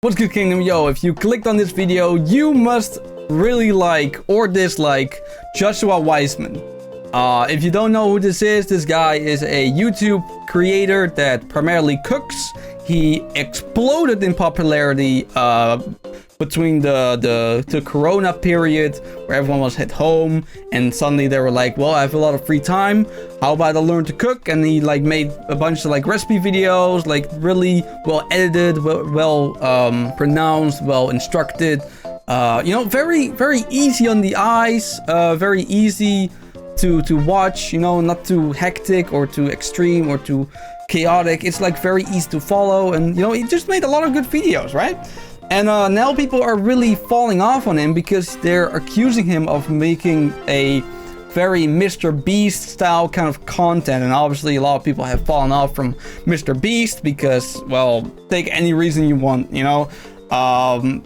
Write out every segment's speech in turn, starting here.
What's good, Kingdom? Yo, if you clicked on this video, you must really like or dislike Joshua Weissman. If you don't know who this guy is a YouTube creator that primarily cooks. He exploded in popularity between the Corona period where everyone was at home, and suddenly they were like, well, I have a lot of free time, how about I learn to cook? And he like made a bunch of like recipe videos, like really well edited, well pronounced, well instructed, you know, very easy on the eyes, very easy to watch, you know, not too hectic or too extreme or too chaotic. It's like very easy to follow, and you know, he just made a lot of good videos, right? And now people are really falling off on him because they're accusing him of making a very MrBeast style kind of content. And obviously a lot of people have fallen off from MrBeast because, well, take any reason you want, you know.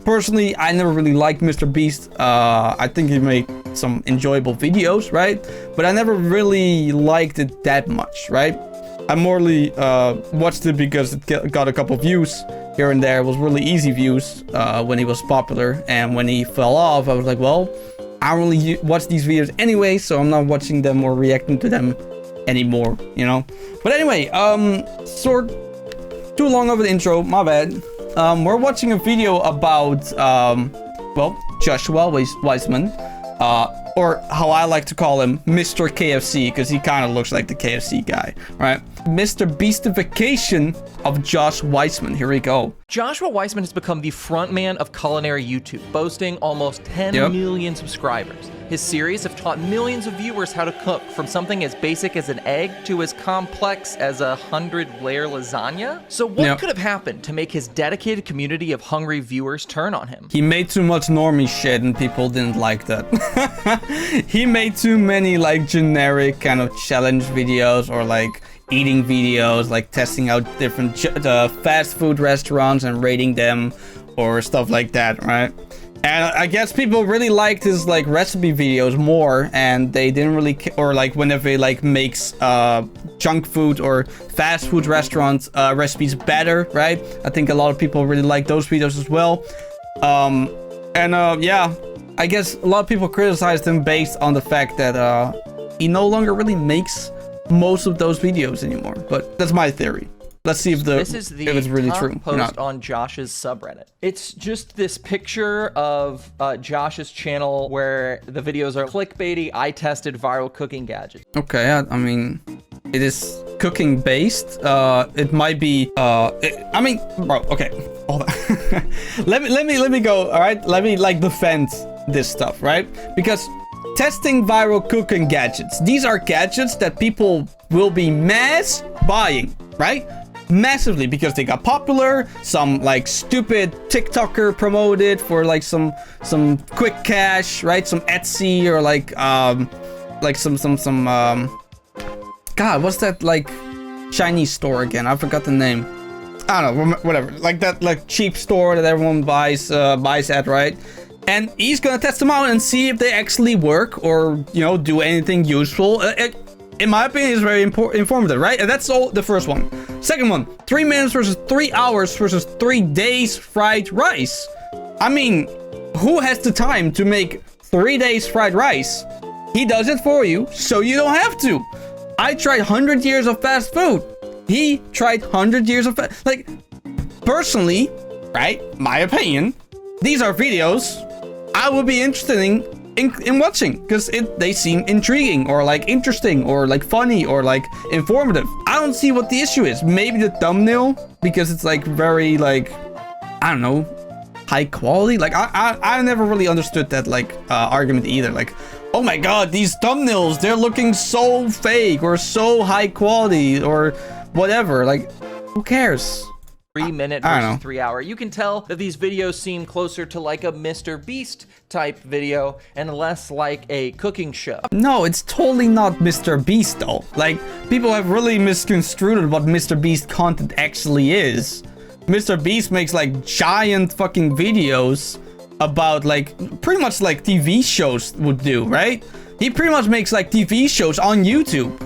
Personally, I never really liked MrBeast. I think he made some enjoyable videos, right? But I never really liked it that much, right? I morely watched it because it got a couple views here and there. It was really easy views when he was popular, and when he fell off, I was like, well, I don't really watch these videos anyway, so I'm not watching them or reacting to them anymore, you know. But anyway, too long of an intro, my bad. We're watching a video about well, Joshua Weissman, or how I like to call him, Mr. KFC, because he kind of looks like the KFC guy, right? MrBeast-ification of Josh Weissman. Here we go. Joshua Weissman has become the frontman of culinary YouTube, boasting almost 10 million subscribers. His series have taught millions of viewers how to cook, from something as basic as an egg to as complex as a 100-layer lasagna. So what could have happened to make his dedicated community of hungry viewers turn on him? He made too much normie shit and people didn't like that. He made too many like generic kind of challenge videos or like eating videos, like testing out different fast food restaurants and rating them or stuff like that, right? And I guess people really liked his like recipe videos more, and they didn't really or like whenever he like makes junk food or fast food restaurant recipes better, right? I think a lot of people really like those videos as well. Yeah, I guess a lot of people criticized him based on the fact that he no longer really makes most of those videos anymore. But that's my theory. Let's see if it's really true post or not. On Josh's subreddit. It's just this picture of Josh's channel where the videos are clickbaity, I-tested viral cooking gadgets. Okay, I mean, it is cooking based. It might be. I mean, bro. Okay, hold on. let me go. All right, let me like defend this stuff, right? Because testing viral cooking gadgets. These are gadgets that people will be mass buying, right? Massively, because they got popular. Some like stupid TikToker promoted for like some quick cash, right? Some Etsy or like some God, what's that like Chinese store again? I forgot the name. I don't know, whatever. Like that like cheap store that everyone buys at, right? And he's gonna test them out and see if they actually work or, you know, do anything useful. In my opinion, it's very informative, right? And that's all the first one. Second one, 3 minutes versus 3 hours versus 3 days fried rice. I mean, who has the time to make 3 days fried rice? He does it for you, so you don't have to. I tried 100 years of fast food. He tried 100 years of like, personally, right? My opinion, these are videos I would be interested in watching because they seem intriguing or like interesting or like funny or like informative. I don't see what the issue is. Maybe the thumbnail, because it's like very like, I don't know, high quality. Like I never really understood that like argument either. Like, oh my god, these thumbnails, they're looking so fake or so high quality or whatever. Like, who cares? 3 minute versus 3 hour. You can tell that these videos seem closer to like a MrBeast type video and less like a cooking show. No, it's totally not MrBeast though. Like, people have really misconstrued what MrBeast content actually is. MrBeast makes like giant fucking videos about like pretty much like TV shows would do, right? He pretty much makes like TV shows on YouTube.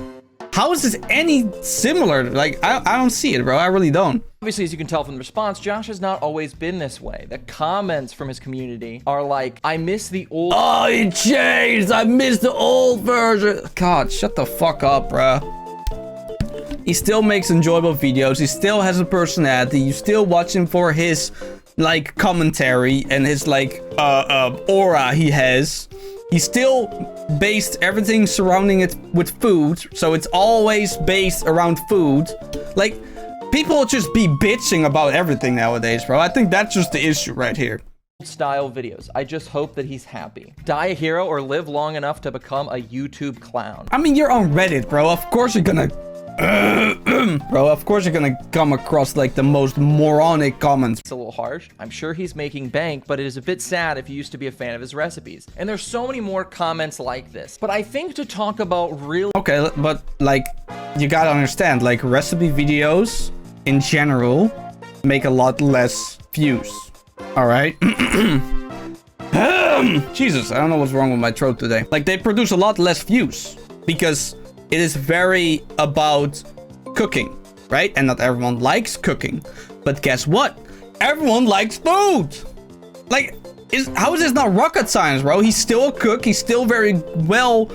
How is this any similar? Like, I don't see it, bro. I really don't. Obviously, as you can tell from the response, Josh has not always been this way. The comments from his community are like, I miss the old— Oh, he changed! I miss the old version! God, shut the fuck up, bruh. He still makes enjoyable videos. He still has a personality. You still watch him for his, like, commentary and his, like, aura he has. He still based everything surrounding it with food. So it's always based around food. Like, people just be bitching about everything nowadays, bro. I think that's just the issue right here. Style videos. I just hope that he's happy. Die a hero or live long enough to become a YouTube clown. I mean, you're on Reddit, bro. Of course you're gonna... Bro, of course you're gonna come across, like, the most moronic comments. It's a little harsh. I'm sure he's making bank, but it is a bit sad if you used to be a fan of his recipes. And there's so many more comments like this. But I think to talk about real... Okay, but, like, you gotta understand, like, recipe videos in general make a lot less views. Alright? Jesus, I don't know what's wrong with my throat today. Like, they produce a lot less views because it is very about cooking, right? And not everyone likes cooking. But guess what? Everyone likes food! Like, how is this not rocket science, bro? He's still a cook. He's still very well,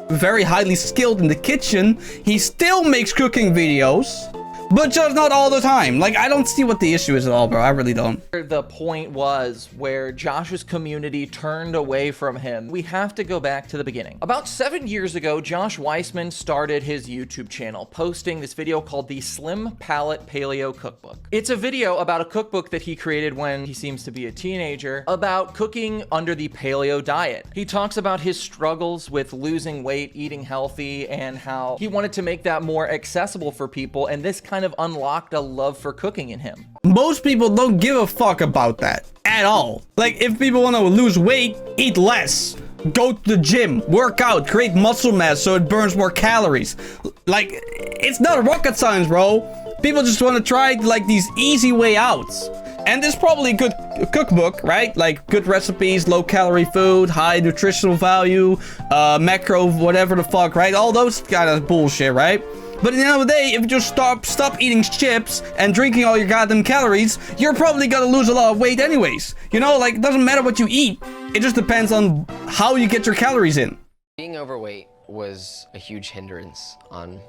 very highly skilled in the kitchen. He still makes cooking videos. But just not all the time. Like, I don't see what the issue is at all, bro. I really don't. The point was where Josh's community turned away from him. We have to go back to the beginning. About 7 years ago, Josh Weissman started his YouTube channel, posting this video called the Slim Palate Paleo Cookbook. It's a video about a cookbook that he created when he seems to be a teenager about cooking under the paleo diet. He talks about his struggles with losing weight, eating healthy, and how he wanted to make that more accessible for people, and this kind of unlocked a love for cooking in him. Most people don't give a fuck about that at all. Like, if people want to lose weight, eat less. Go to the gym, work out, create muscle mass so it burns more calories. Like, it's not rocket science, bro. People just want to try, like, these easy way outs. And there's probably a good cookbook, right? Like, good recipes, low-calorie food, high nutritional value, macro, whatever the fuck, right? All those kind of bullshit, right? But at the end of the day, if you just stop eating chips and drinking all your goddamn calories, you're probably gonna lose a lot of weight anyways. You know, like, it doesn't matter what you eat. It just depends on how you get your calories in. Being overweight was a huge hindrance on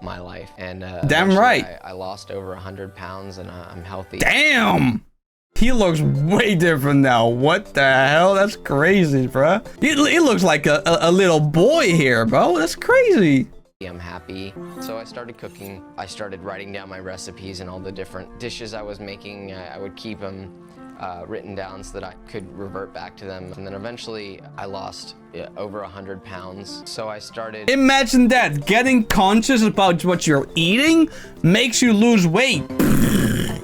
my life. And damn right. I lost over 100 pounds and I'm healthy. Damn! He looks way different now. What the hell? That's crazy, bro. He looks like a little boy here, bro. That's crazy. I'm happy. So I started cooking. I started writing down my recipes and all the different dishes I was making. I would keep them written down so that I could revert back to them. And then eventually I lost over 100 pounds. So I started... Imagine that. Getting conscious about what you're eating makes you lose weight.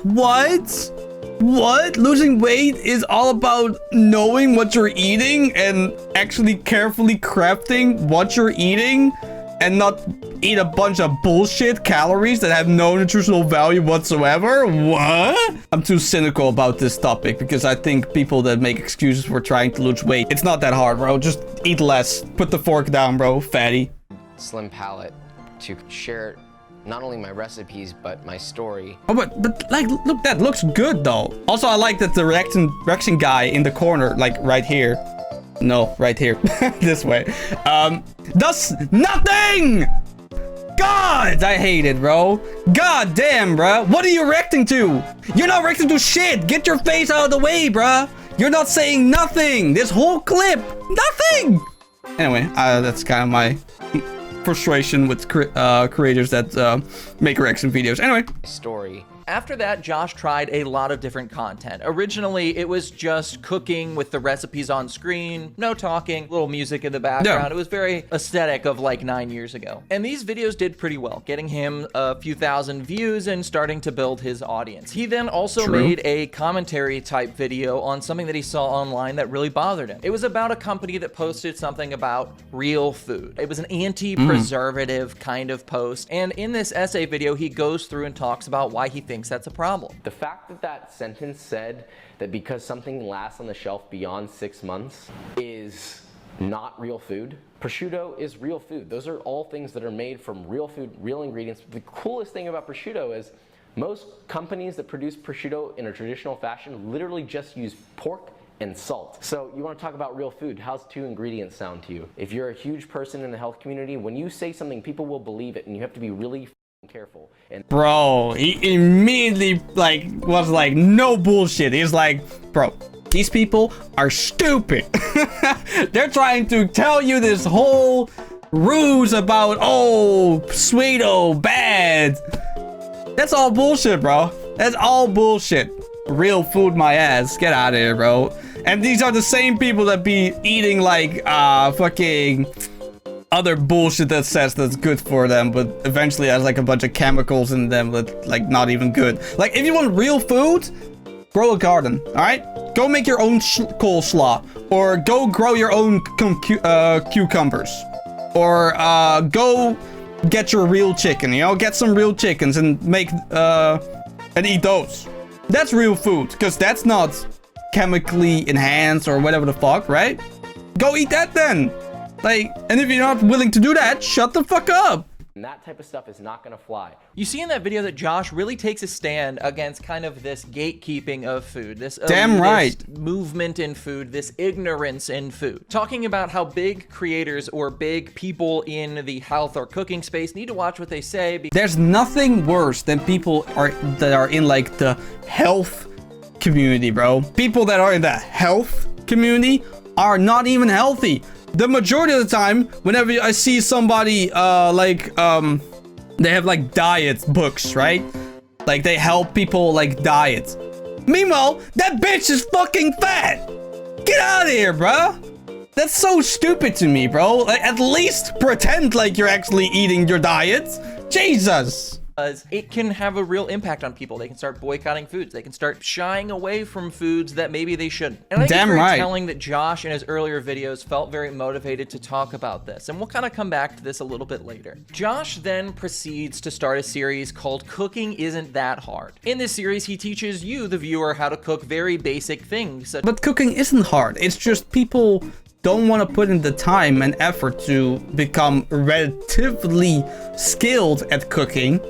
What? What? Losing weight is all about knowing what you're eating and actually carefully crafting what you're eating? And not eat a bunch of bullshit calories that have no nutritional value whatsoever? What? I'm too cynical about this topic because I think people that make excuses for trying to lose weight, it's not that hard, bro. Just eat less. Put the fork down, bro. Fatty. Slim palate to share not only my recipes, but my story. Oh, but like, look, that looks good, though. Also, I like that the reaction guy in the corner, like right here. No, right here. This way. Does nothing! God, I hate it, bro. God damn, bro. What are you reacting to? You're not reacting to shit. Get your face out of the way, bro. You're not saying nothing. This whole clip. Nothing. Anyway, that's kind of my frustration with creators that make reaction videos. Anyway. Story. After that, Josh tried a lot of different content. Originally, it was just cooking with the recipes on screen, no talking, little music in the background. Yeah. It was very aesthetic of like 9 years ago. And these videos did pretty well, getting him a few thousand views and starting to build his audience. He then also made a commentary type video on something that he saw online that really bothered him. It was about a company that posted something about real food. It was an anti-preservative kind of post. And in this essay video, he goes through and talks about why he thinks that's a problem. The fact that that sentence said that because something lasts on the shelf beyond 6 months is not real food. Prosciutto is real food. Those are all things that are made from real food, real ingredients. The coolest thing about prosciutto is Most companies that produce prosciutto in a traditional fashion literally just use pork and salt. So you want to talk about real food. How's 2 ingredients sound to you? If you're a huge person in the health community, when you say something, people will believe it, and you have to be really careful. And bro, he immediately like was like, no bullshit. He's like, bro, these people are stupid. They're trying to tell you this whole ruse about, oh, sweeto, bad. That's all bullshit, bro. That's all bullshit. Real food, my ass. Get out of here, bro. And these are the same people that be eating like fucking other bullshit that says that's good for them, but eventually has like a bunch of chemicals in them that like not even good. Like, if you want real food, grow a garden, all right? Go make your own coleslaw, or go grow your own cucumbers, or go get your real chicken, you know? Get some real chickens and make and eat those. That's real food, because that's not chemically enhanced or whatever the fuck, right? Go eat that then. Like, and if you're not willing to do that, shut the fuck up. And that type of stuff is not gonna fly. You see in that video that Josh really takes a stand against kind of this gatekeeping of food, this damn right movement in food, this ignorance in food. Talking about how big creators or big people in the health or cooking space need to watch what they say. There's nothing worse than people that are in like the health community, bro. People that are in the health community are not even healthy. The majority of the time, whenever I see somebody, they have like diet books, right? Like they help people like diet. Meanwhile, that bitch is fucking fat. Get out of here, bro. That's so stupid to me, bro. Like, at least pretend like you're actually eating your diet. Jesus. It can have a real impact on people. They can start boycotting foods. They can start shying away from foods that maybe they shouldn't. And I think it's very telling that Josh in his earlier videos felt very motivated to talk about this. And we'll kind of come back to this a little bit later. Josh then proceeds to start a series called Cooking Isn't That Hard. In this series, he teaches you, the viewer, how to cook very basic things. But cooking isn't hard. It's just people don't want to put in the time and effort to become relatively skilled at cooking.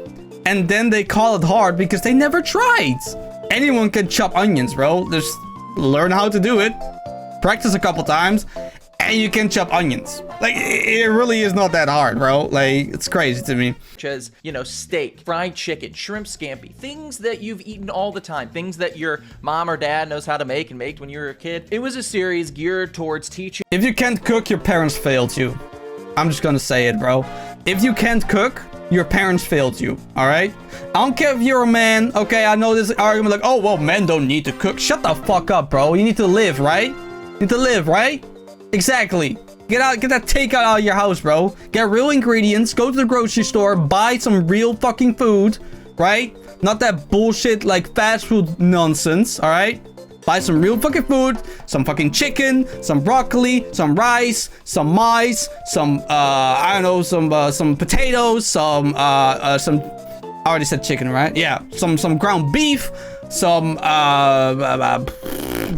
And then they call it hard because they never tried. Anyone can chop onions, bro. Just learn how to do it. Practice a couple times, and you can chop onions. Like, it really is not that hard, bro. Like, it's crazy to me. Such as, you know, steak, fried chicken, shrimp scampi, things that you've eaten all the time, things that your mom or dad knows how to make and made when you were a kid. It was a series geared towards teaching. If you can't cook, your parents failed you. I'm just gonna say it, bro. If you can't cook, your parents failed you, all right? I don't care if you're a man. Okay, I know this argument like, oh, well, men don't need to cook. Shut the fuck up, bro. You need to live, right? You need to live, right? Exactly. Get that takeout out of your house, bro. Get real ingredients. Go to the grocery store. Buy some real fucking food, right? Not that bullshit like fast food nonsense, all right? Buy some real fucking food, some fucking chicken, some broccoli, some rice, some mice, some I don't know, some potatoes, I already said chicken, right? Yeah, some ground beef, some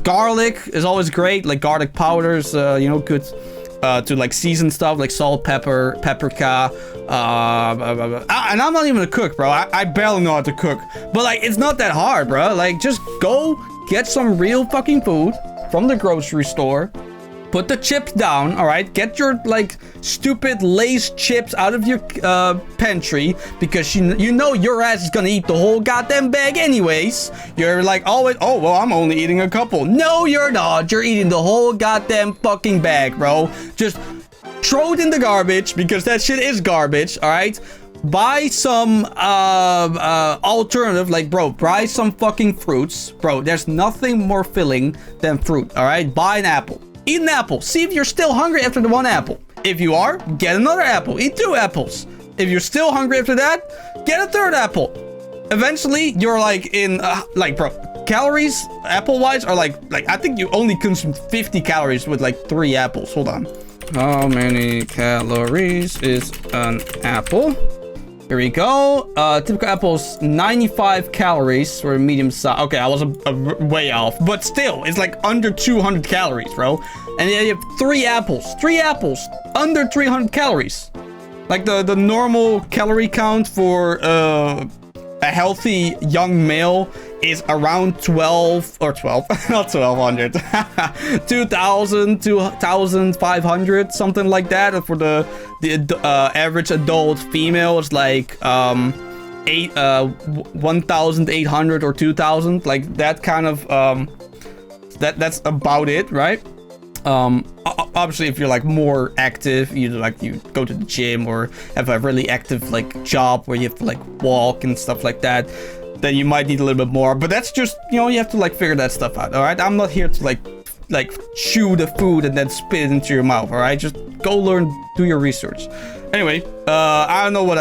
garlic is always great, like garlic powders, you know, good to like season stuff like salt, pepper, paprika. And I'm not even a cook, bro. I barely know how to cook, but like it's not that hard, bro. Like just go get some real fucking food from the grocery store. Put the chips down, all right? Get your, like, stupid Lay's chips out of your pantry because you know your ass is gonna eat the whole goddamn bag anyways. You're like, always, oh, well, I'm only eating a couple. No, you're not. You're eating the whole goddamn fucking bag, bro. Just throw it in the garbage because that shit is garbage, all right? Buy some alternative, like, bro, buy some fucking fruits. Bro, there's nothing more filling than fruit, all right? Buy an apple. Eat an apple. See if you're still hungry after the one apple. If you are, get another apple. Eat 2 apples. If you're still hungry after that, get a 3rd apple. Eventually, you're like in, like, bro, calories, apple-wise, are like, I think you only consume 50 calories with like 3 apples. Hold on. How many calories is an apple? Here we go. Typical apple's 95 calories for a medium size. Okay, I was way off, but still, it's like under 200 calories, bro. And you have 3 apples. 3 apples, under 300 calories. Like the normal calorie count for a healthy young male is around 12 or 12, not 1200, 2000, 2500, something like that. And for the average adult female, it's like 1800 or 2000, like that kind of, that's about it, right? Obviously, if you're like more active, you go to the gym or have a really active like job where you have to like walk and stuff like that, then you might need a little bit more. But that's just, you know, you have to like figure that stuff out. All right, I'm not here to like chew the food and then spit it into your mouth. All right, just go learn, do your research. Anyway, I don't know what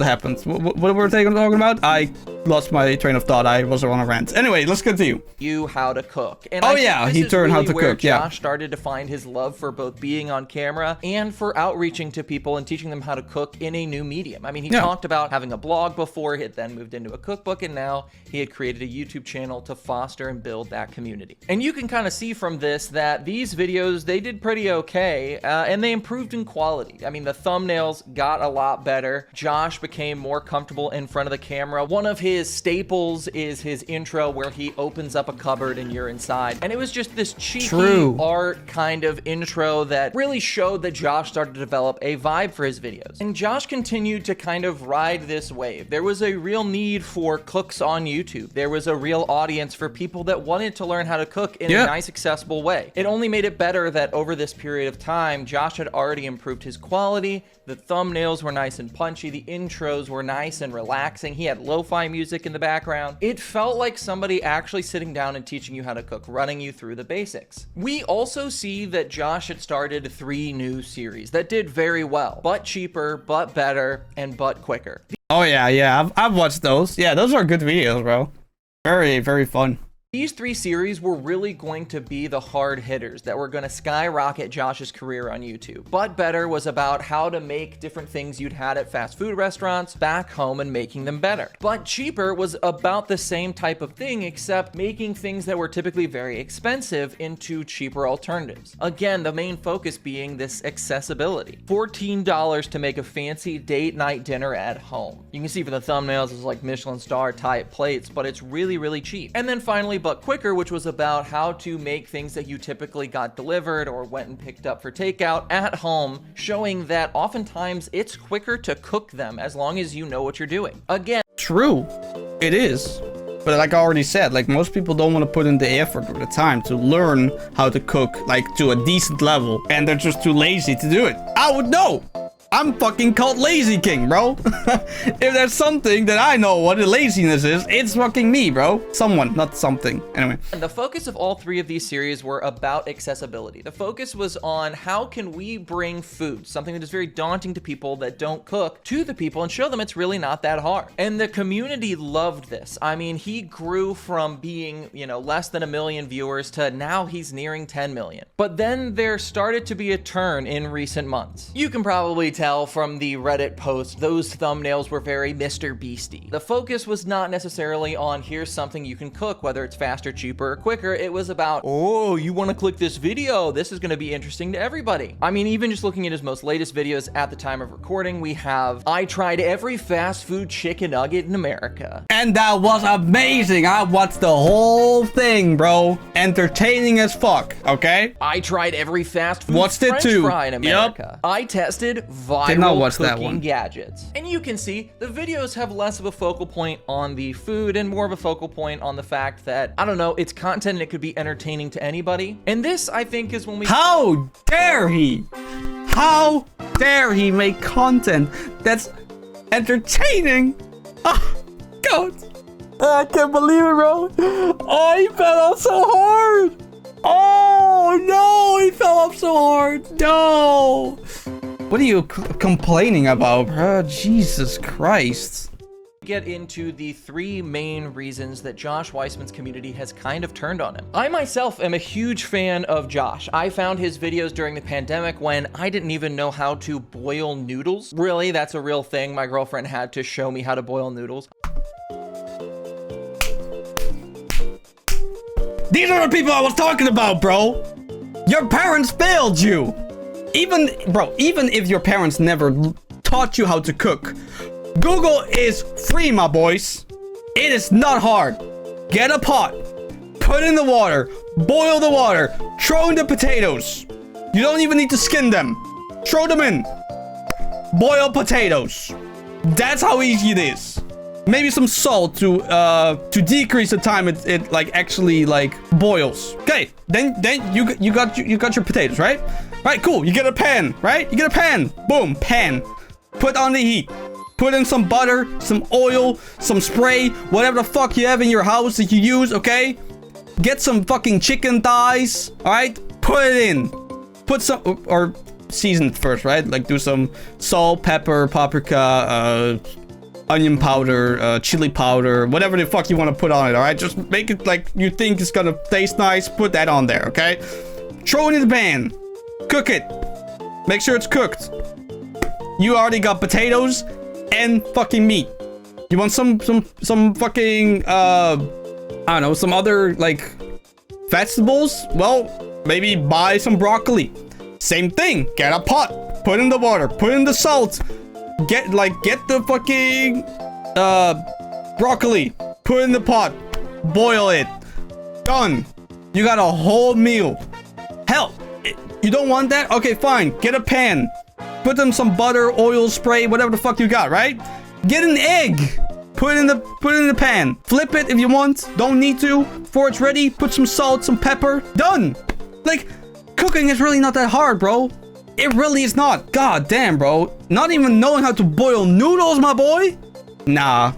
happened. What were they talking about? I lost my train of thought. I was on a rant. Anyway, let's continue. You how to cook. And oh yeah, he turned how to cook. Yeah. Josh started to find his love for both being on camera and for outreaching to people and teaching them how to cook in a new medium. I mean, he talked about having a blog before, he had then moved into a cookbook, and now he had created a YouTube channel to foster and build that community. And you can kind of see from this that these videos, they did pretty okay, and they improved in quality. I mean, the thumbnails got a lot better. Josh became more comfortable in front of the camera. One of his staples is his intro where he opens up a cupboard and you're inside. And it was just this cheeky art kind of intro that really showed that Josh started to develop a vibe for his videos. And Josh continued to kind of ride this wave. There was a real need for cooks on YouTube. There was a real audience for people that wanted to learn how to cook in a nice, accessible way. It only made it better that over this period of time, Josh had already improved his quality. The thumbnails were nice and punchy. The intros were nice and relaxing. He had lo-fi music in the background. It felt like somebody actually sitting down and teaching you how to cook, running you through the basics. We also see that Josh had started 3 new series that did very well, but cheaper, but better, and but quicker. Oh yeah, I've watched those. Yeah, those are good videos, bro. Very, very fun. These 3 series were really going to be the hard hitters that were going to skyrocket Josh's career on YouTube. But Better was about how to make different things you'd had at fast food restaurants back home and making them better. But Cheaper was about the same type of thing, except making things that were typically very expensive into cheaper alternatives. Again, the main focus being this accessibility. $14 to make a fancy date night dinner at home. You can see from the thumbnails, it's like Michelin star type plates, but it's really, really cheap. And then finally, But Quicker, which was about how to make things that you typically got delivered or went and picked up for takeout at home, showing that oftentimes it's quicker to cook them as long as you know what you're doing. Again, true, it is. But like I already said, like most people don't want to put in the effort or the time to learn how to cook like to a decent level, and they're just too lazy to do it. I would know. I'm fucking called Lazyking, bro. If there's something that I know what the laziness is, it's fucking me, bro. Someone, not something. Anyway. And the focus of all 3 of these series were about accessibility. The focus was on how can we bring food, something that is very daunting to people that don't cook, to the people and show them it's really not that hard. And the community loved this. I mean, he grew from being, you know, less than 1 million viewers to now he's nearing 10 million. But then there started to be a turn in recent months. You can probably tell from the Reddit post, those thumbnails were very MrBeast-y. The focus was not necessarily on here's something you can cook, whether it's faster, cheaper, or quicker. It was about, oh, you want to click this video? This is going to be interesting to everybody. I mean, even just looking at his most latest videos at the time of recording, we have, I tried every fast food chicken nugget in America. And that was amazing. I watched the whole thing, bro. Entertaining as fuck, okay? I tried every fast food French fry in America. I tested viral cooking gadgets. And you can see the videos have less of a focal point on the food and more of a focal point on the fact that, I don't know, it's content and it could be entertaining to anybody. And this, I think, is when we— How dare he? How dare he make content that's entertaining? Oh, God. I can't believe it, bro. Oh, he fell off so hard. Oh, no, he fell off so hard. No. What are you complaining about, bro? Jesus Christ. Get into the 3 main reasons that Josh Weissman's community has kind of turned on him. I myself am a huge fan of Josh. I found his videos during the pandemic when I didn't even know how to boil noodles. Really, that's a real thing. My girlfriend had to show me how to boil noodles. These are the people I was talking about, bro. Your parents failed you. Even if your parents never taught you how to cook, Google is free, my boys. It is not hard. Get a pot, put in the water, boil the water, throw in the potatoes. You don't even need to skin them. Throw them in. Boil potatoes. That's how easy it is. Maybe some salt to decrease the time it like actually like boils. Okay, then you got your potatoes, right? Right, cool. You get a pan, right? You get a pan. Boom, pan. Put on the heat. Put in some butter, some oil, some spray, whatever the fuck you have in your house that you use, okay? Get some fucking chicken thighs, all right? Put it in. Put some or season it first, right? Like do some salt, pepper, paprika, onion powder, chili powder, whatever the fuck you want to put on it, all right? Just make it like you think it's gonna taste nice. Put that on there, okay? Throw it in the pan. Cook it. Make sure it's cooked. You already got potatoes and fucking meat. You want some fucking, I don't know, some other, like, vegetables? Well, maybe buy some broccoli. Same thing. Get a pot. Put in the water. Put in the salt. Get the fucking broccoli, put in the pot, boil it. Done. You got a whole meal. Hell, you don't want that? Okay, fine. Get a pan. Put in some butter, oil, spray, whatever the fuck you got, right? Get an egg. Put it in the pan. Flip it if you want. Don't need to. Before it's ready, put some salt, some pepper. Done. Like, cooking is really not that hard, bro. It really is not. God damn, bro. Not even knowing how to boil noodles, my boy? Nah.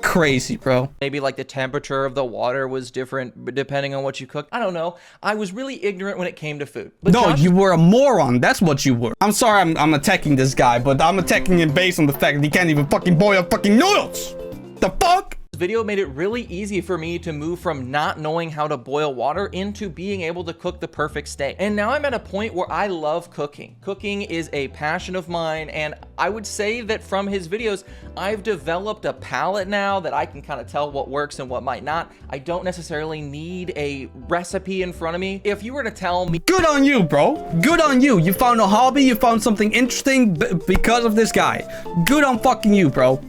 Crazy, bro. Maybe like the temperature of the water was different depending on what you cooked. I don't know. I was really ignorant when it came to food. But no, you were a moron. That's what you were. I'm sorry I'm attacking this guy, but I'm attacking him based on the fact that he can't even fucking boil fucking noodles. The fuck? This video made it really easy for me to move from not knowing how to boil water into being able to cook the perfect steak. And now I'm at a point where I love cooking. Cooking is a passion of mine, and I would say that from his videos, I've developed a palate now that I can kind of tell what works and what might not. I don't necessarily need a recipe in front of me. If you were to tell me— Good on you, bro. Good on you. You found a hobby. You found something interesting because of this guy. Good on fucking you, bro.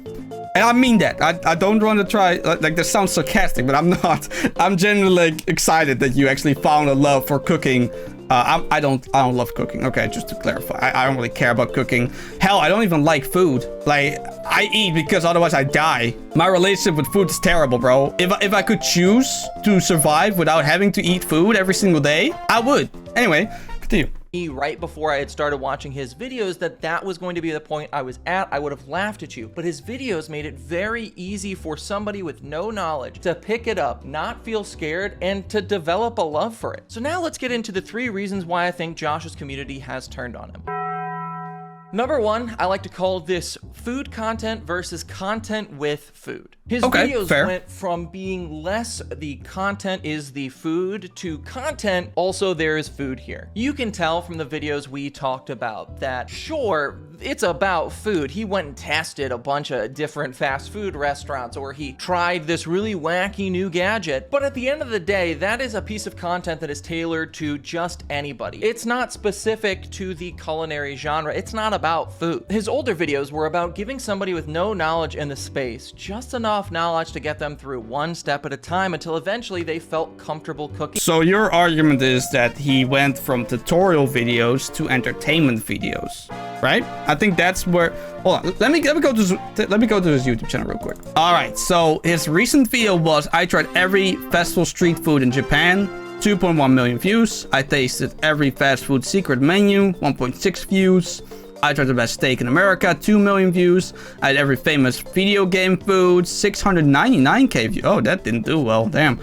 And I mean that. I don't want to try, like, this sounds sarcastic, but I'm not. I'm genuinely like, excited that you actually found a love for cooking. I don't love cooking. Okay, just to clarify. I don't really care about cooking. Hell, I don't even like food. Like, I eat because otherwise I die. My relationship with food is terrible, bro. If I could choose to survive without having to eat food every single day, I would. Anyway, continue. Right before I had started watching his videos that was going to be the point I was at, I would have laughed at you. But his videos made it very easy for somebody with no knowledge to pick it up, not feel scared, and to develop a love for it. So now let's get into the 3 reasons why I think Josh's community has turned on him. Number 1, I like to call this food content versus content with food. His videos went from being less the content is the food to content also there is food here. You can tell from the videos we talked about that, sure, it's about food. He went and tested a bunch of different fast food restaurants, or he tried this really wacky new gadget. But at the end of the day, that is a piece of content that is tailored to just anybody. It's not specific to the culinary genre. It's not about food. His older videos were about giving somebody with no knowledge in the space just enough knowledge to get them through one step at a time until eventually they felt comfortable cooking. So your argument is that he went from tutorial videos to entertainment videos, right? I think that's where— hold on, let me go to his YouTube channel real quick. All right, so his recent video was, I tried every festival street food in Japan, 2.1 million views. I tasted every fast food secret menu, 1.6 views. I tried the best steak in America, 2 million views. I had every famous video game food, 699k views. Oh, that didn't do well, damn.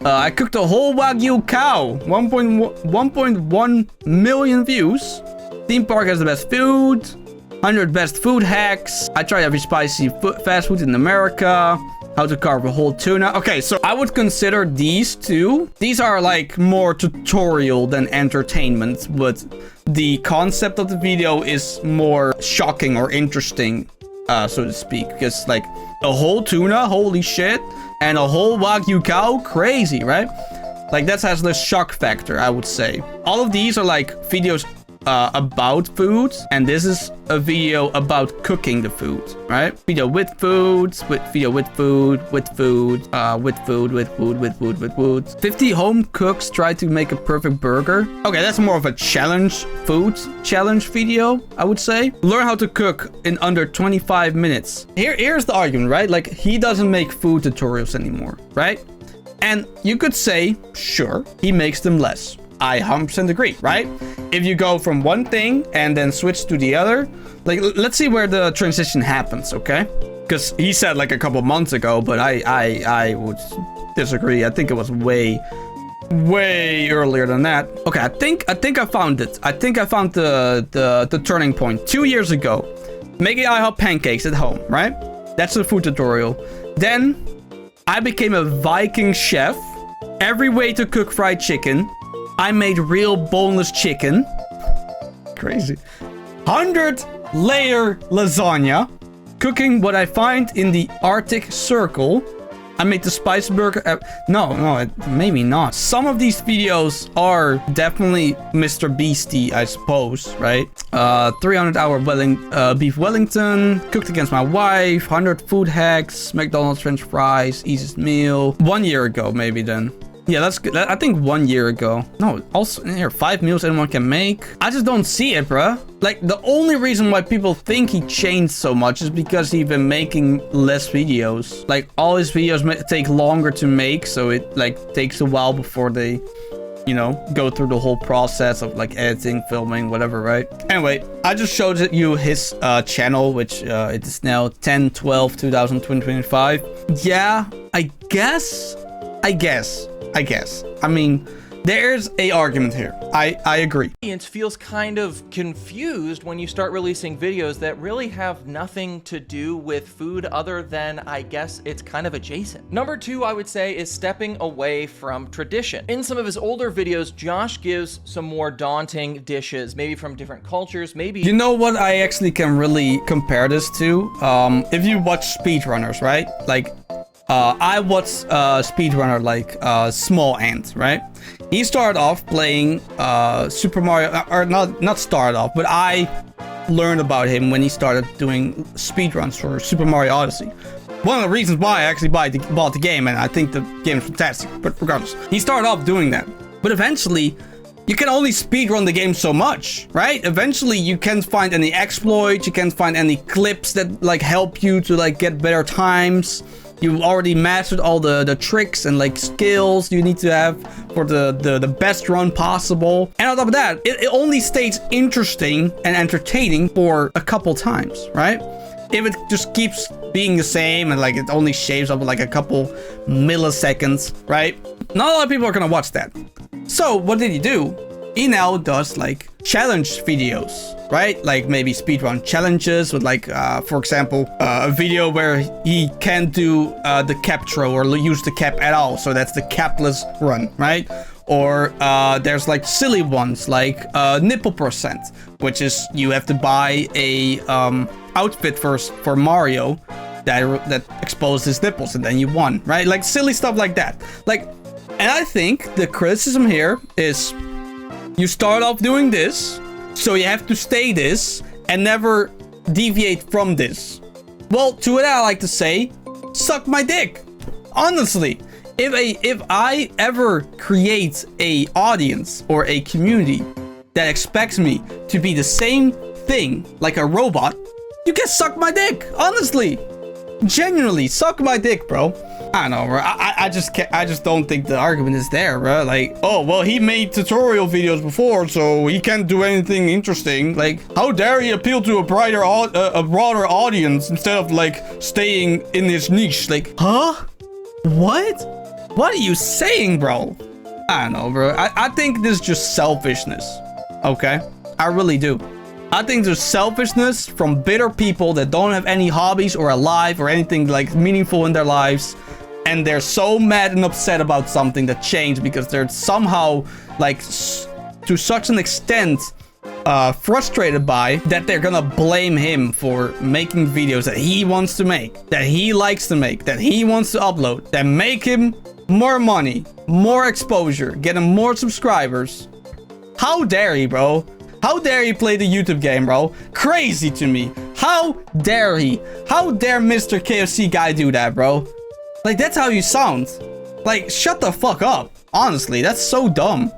I cooked a whole Wagyu cow, 1.1 million views. Theme park has the best food, 100 best food hacks. I tried every spicy fast food in America. How to carve a whole tuna. Okay, so I would consider these two. These are like more tutorial than entertainment, but the concept of the video is more shocking or interesting, so to speak. Because like a whole tuna, holy shit, and a whole Wagyu cow, crazy, right? Like that has the shock factor, I would say. All of these are like videos about food, and this is a video about cooking the food, right? Video with food, video with food, with food, with food, with food, with food, with food. 50 home cooks try to make a perfect burger. Okay, that's more of a challenge, food challenge video, I would say. Learn how to cook in under 25 minutes. Here's the argument, right? Like, he doesn't make food tutorials anymore, right? And you could say, sure, he makes them less. I 100% agree, right? If you go from one thing and then switch to the other, like, let's see where the transition happens, okay? Because he said like a couple months ago, but I would disagree. I think it was way earlier than that. Okay, I think I found it. I think I found the turning point 2 years ago. Making IHOP pancakes at home, right? That's the food tutorial. Then I became a Viking chef. Every way to cook fried chicken. I made real boneless chicken. Crazy. 100-layer lasagna. Cooking what I find in the Arctic Circle. I made the spice burger. No, maybe not. Some of these videos are definitely Mr. Beastie, I suppose, right? 300-hour beef Wellington. Cooked against my wife. 100 food hacks. McDonald's French fries. Easiest meal. 1 year ago, maybe then. Yeah, that's good. I think 1 year ago. No, also here, 5 meals anyone can make. I just don't see it, bruh. Like, the only reason why people think he changed so much is because he's been making less videos. Like, all his videos take longer to make, so it like takes a while before they, you know, go through the whole process of like editing, filming, whatever, right? Anyway, I just showed you his channel, which it is now 10/12/2025. Yeah, I guess. I mean, there's a argument here. I agree. Audience feels kind of confused when you start releasing videos that really have nothing to do with food other than, I guess, it's kind of adjacent. Number 2, I would say, is stepping away from tradition. In some of his older videos, Josh gives some more daunting dishes, maybe from different cultures, maybe... You know what I actually can really compare this to? If you watch speedrunners, right? Like, I watched speedrunner like Small Ant, right? He started off playing Super Mario, or not started off, but I learned about him when he started doing speedruns for Super Mario Odyssey. One of the reasons why I actually bought the game, and I think the game is fantastic, but regardless. He started off doing that. But eventually, you can only speedrun the game so much, right? Eventually, you can't find any exploits, you can't find any clips that like help you to like get better times. You've already mastered all the tricks and like skills you need to have for the best run possible. And on top of that, it only stays interesting and entertaining for a couple times, right? If it just keeps being the same and like it only shaves up like a couple milliseconds, right? Not a lot of people are gonna watch that. So what did he do? He now does like challenge videos, right? Like maybe speedrun challenges with like, for example, a video where he can't do the cap throw or use the cap at all. So that's the capless run, right? Or there's like silly ones like nipple percent, which is you have to buy a outfit first for Mario that exposes his nipples and then you won, right? Like silly stuff like that. Like, and I think the criticism here is you start off doing this, so you have to stay this and never deviate from this. Well, to it I like to say, suck my dick. Honestly, if I ever create a audience or a community that expects me to be the same thing like a robot, you can suck my dick. Honestly, genuinely suck my dick, bro. I don't know, bro. I just don't think the argument is there, bro. Like, oh, well, he made tutorial videos before, so he can't do anything interesting. Like, how dare he appeal to a broader audience instead of like staying in his niche? Like, huh? What? What are you saying, bro? I don't know, bro. I think this is just selfishness. Okay, I really do. I think there's selfishness from bitter people that don't have any hobbies or a life or anything like meaningful in their lives. And they're so mad and upset about something that changed because they're somehow like to such an extent frustrated by that they're gonna blame him for making videos that he wants to make, that he likes to make, that he wants to upload, that make him more money, more exposure, get him more subscribers. How dare he, bro? How dare he play the YouTube game, bro? Crazy to me. How dare he? How dare Mr. KFC guy do that, bro? Like, that's how you sound. Like, shut the fuck up. Honestly, that's so dumb.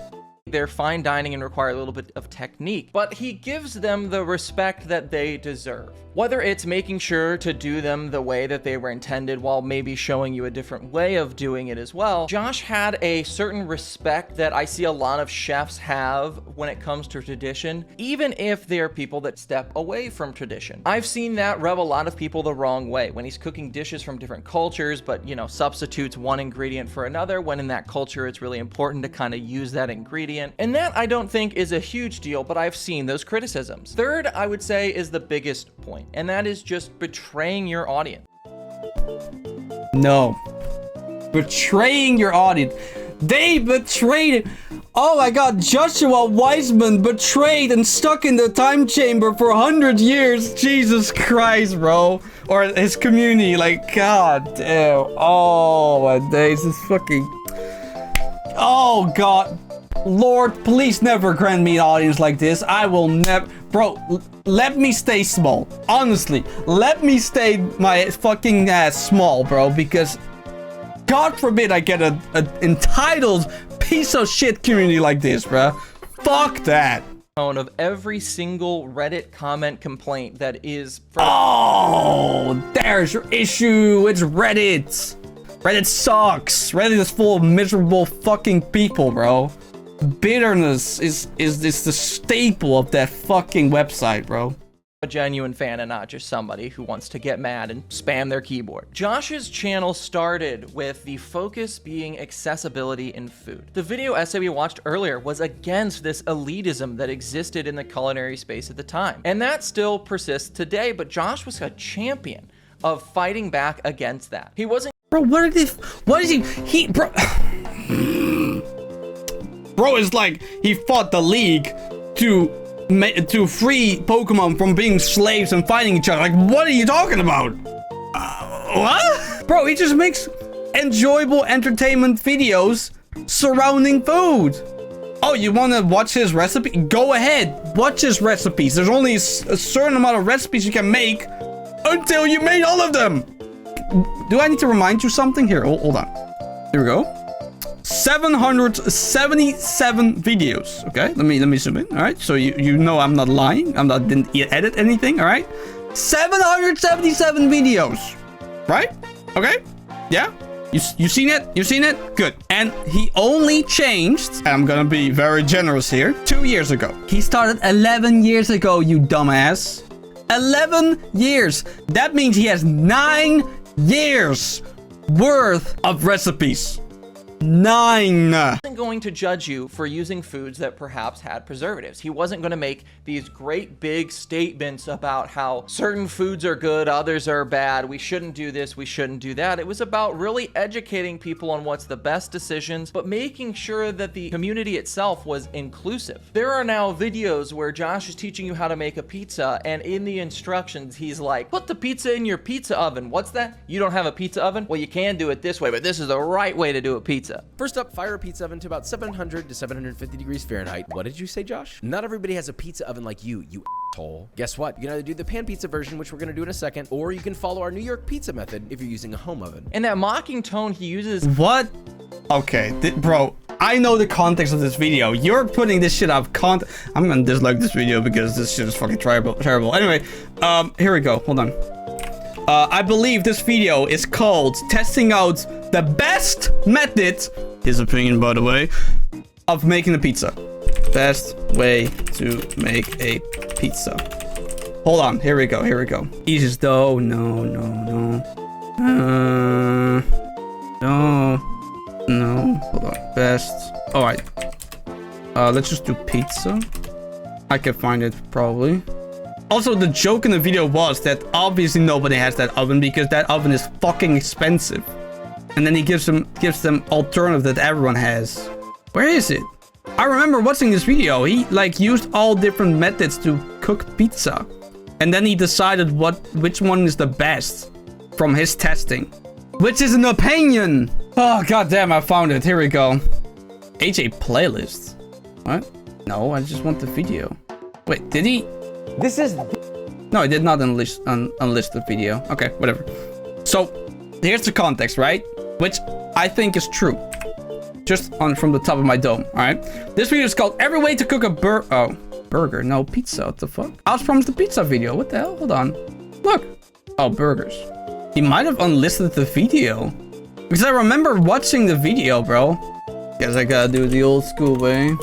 They're fine dining and require a little bit of technique, but he gives them the respect that they deserve. Whether it's making sure to do them the way that they were intended while maybe showing you a different way of doing it as well, Josh had a certain respect that I see a lot of chefs have when it comes to tradition, even if they're people that step away from tradition. I've seen that rub a lot of people the wrong way when he's cooking dishes from different cultures, but you know, substitutes one ingredient for another when in that culture it's really important to kind of use that ingredient. And that I don't think is a huge deal, but I've seen those criticisms. Third, I would say, is the biggest point, and that is just betraying your audience. No. Betraying your audience. They betrayed it. Oh my god, Joshua Weissman betrayed and stuck in the time chamber for 100 years. Jesus Christ, bro. Or his community, like, god damn. Oh my days, this fucking... Oh god. Lord, please never grant me an audience like this. I will never... Bro, let me stay small. Honestly, let me stay my fucking ass small, bro. Because God forbid I get an entitled piece of shit community like this, bro. Fuck that. Of every single Reddit comment complaint that is from... Oh, there's your issue. It's Reddit. Reddit sucks. Reddit is full of miserable fucking people, bro. Bitterness is the staple of that fucking website, bro. A genuine fan and not just somebody who wants to get mad and spam their keyboard. Josh's channel started with the focus being accessibility in food. The video essay we watched earlier was against this elitism that existed in the culinary space at the time. And that still persists today, but Josh was a champion of fighting back against that. He wasn't... Bro, what is he... Bro... Bro, it's like he fought the League to free Pokemon from being slaves and fighting each other. Like, what are you talking about? What? Bro, he just makes enjoyable entertainment videos surrounding food. Oh, you want to watch his recipe? Go ahead. Watch his recipes. There's only a certain amount of recipes you can make until you made all of them. Do I need to remind you something? Here, hold on. Here we go. 777 videos. Okay, let me zoom in. All right, so you know I'm not lying. Didn't edit anything. All right, 777 videos. Right? Okay. Yeah. You seen it? You seen it? Good. And he only changed, and I'm gonna be very generous here, 2 years ago. He started 11 years ago, you dumbass. 11 years. That means he has 9 years worth of recipes. 9. Wasn't going to judge you for using foods that perhaps had preservatives. He wasn't going to make these great big statements about how certain foods are good, others are bad, we shouldn't do this, we shouldn't do that. It was about really educating people on what's the best decisions, but making sure that the community itself was inclusive. There are now videos where Josh is teaching you how to make a pizza, and in the instructions, he's like, put the pizza in your pizza oven. What's that? You don't have a pizza oven? Well, you can do it this way, but this is the right way to do a pizza. First up, fire a pizza oven to about 700 to 750 degrees Fahrenheit. What did you say, Josh? Not everybody has a pizza oven like you asshole. Guess what? You can either do the pan pizza version, which we're gonna do in a second, or you can follow our New York pizza method if you're using a home oven. And that mocking tone he uses... What? Okay, bro, I know the context of this video. You're putting this shit out of context. I'm gonna dislike this video because this shit is fucking terrible. Anyway, here we go. Hold on. I believe this video is called testing out the best method, his opinion by the way, of making a pizza. Best way to make a pizza. Hold on, here we go. Easiest dough, no. No, hold on, best. All right, let's just do pizza. I can find it probably. Also, the joke in the video was that obviously nobody has that oven because that oven is fucking expensive. And then he gives them alternative that everyone has. Where is it? I remember watching this video. He like used all different methods to cook pizza. And then he decided which one is the best from his testing. Which is an opinion. Oh, goddamn, I found it. Here we go. AJ playlist. What? No, I just want the video. Wait, did he? This is... No, I did not unlist the video. Okay, whatever. So, here's the context, right? Which I think is true. Just from the top of my dome, alright? This video is called Every Way to Cook a Burger. No, pizza, what the fuck? I was promised a pizza video. What the hell? Hold on. Look. Oh, burgers. He might have unlisted the video. Because I remember watching the video, bro. Guess I gotta do it the old school way.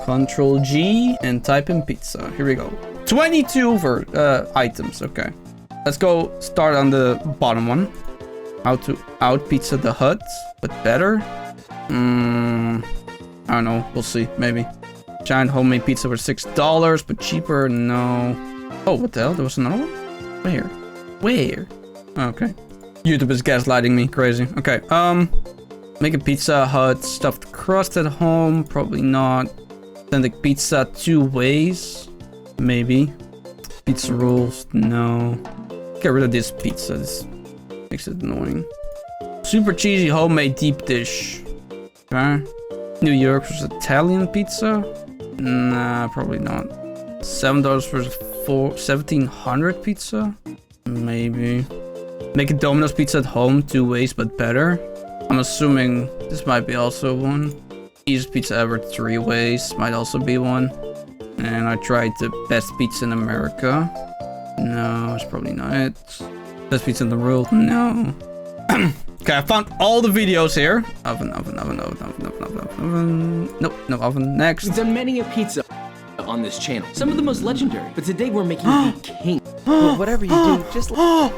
Control G and type in pizza. Here we go. 22 items, okay. Let's go start on the bottom one. How to out pizza the hut, but better? I don't know. We'll see. Maybe. Giant homemade pizza for $6, but cheaper? No. Oh, what the hell? There was another one? Where? Where? Okay. YouTube is gaslighting me. Crazy. Okay. Make a Pizza Hut stuffed crust at home. Probably not. Authentic pizza 2 ways. Maybe. Pizza rolls? No. Get rid of this pizza. This makes it annoying. Super cheesy homemade deep dish. Okay. New York versus Italian pizza? Nah, probably not. $7 versus 1700 pizza? Maybe. Make a Domino's pizza at home 2 ways, but better. I'm assuming this might be also one. Easiest pizza ever 3 ways might also be one. And I tried the best pizza in America. No, it's probably not it. Best pizza in the world? No. Okay, I found all the videos here. Oven. Nope, no oven. Next. We've done many a pizza on this channel. Some of the most legendary. But today we're making the king. Well, whatever you do, just... 4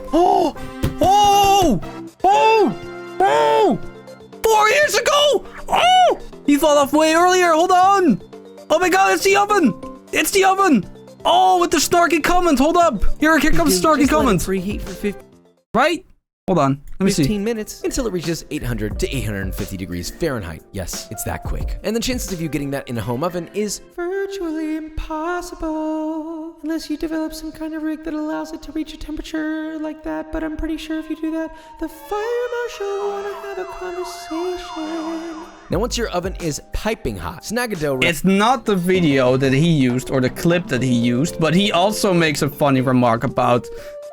years ago! Oh! He fell off way earlier. Hold on. Oh my god, it's the oven. It's the oven. Oh, with the snarky comment. Hold up. Here comes the snarky comment. Preheat for 15 Right? Hold on. Let me see. minutes until it reaches 800 to 850 degrees Fahrenheit. Yes, it's that quick. And the chances of you getting that in a home oven is virtually impossible. Unless you develop some kind of rig that allows it to reach a temperature like that. But I'm pretty sure if you do that, the fire marshal will want to have a conversation. Now, once your oven is piping hot, snag a dough. It's not the video that he used or the clip that he used, but he also makes a funny remark about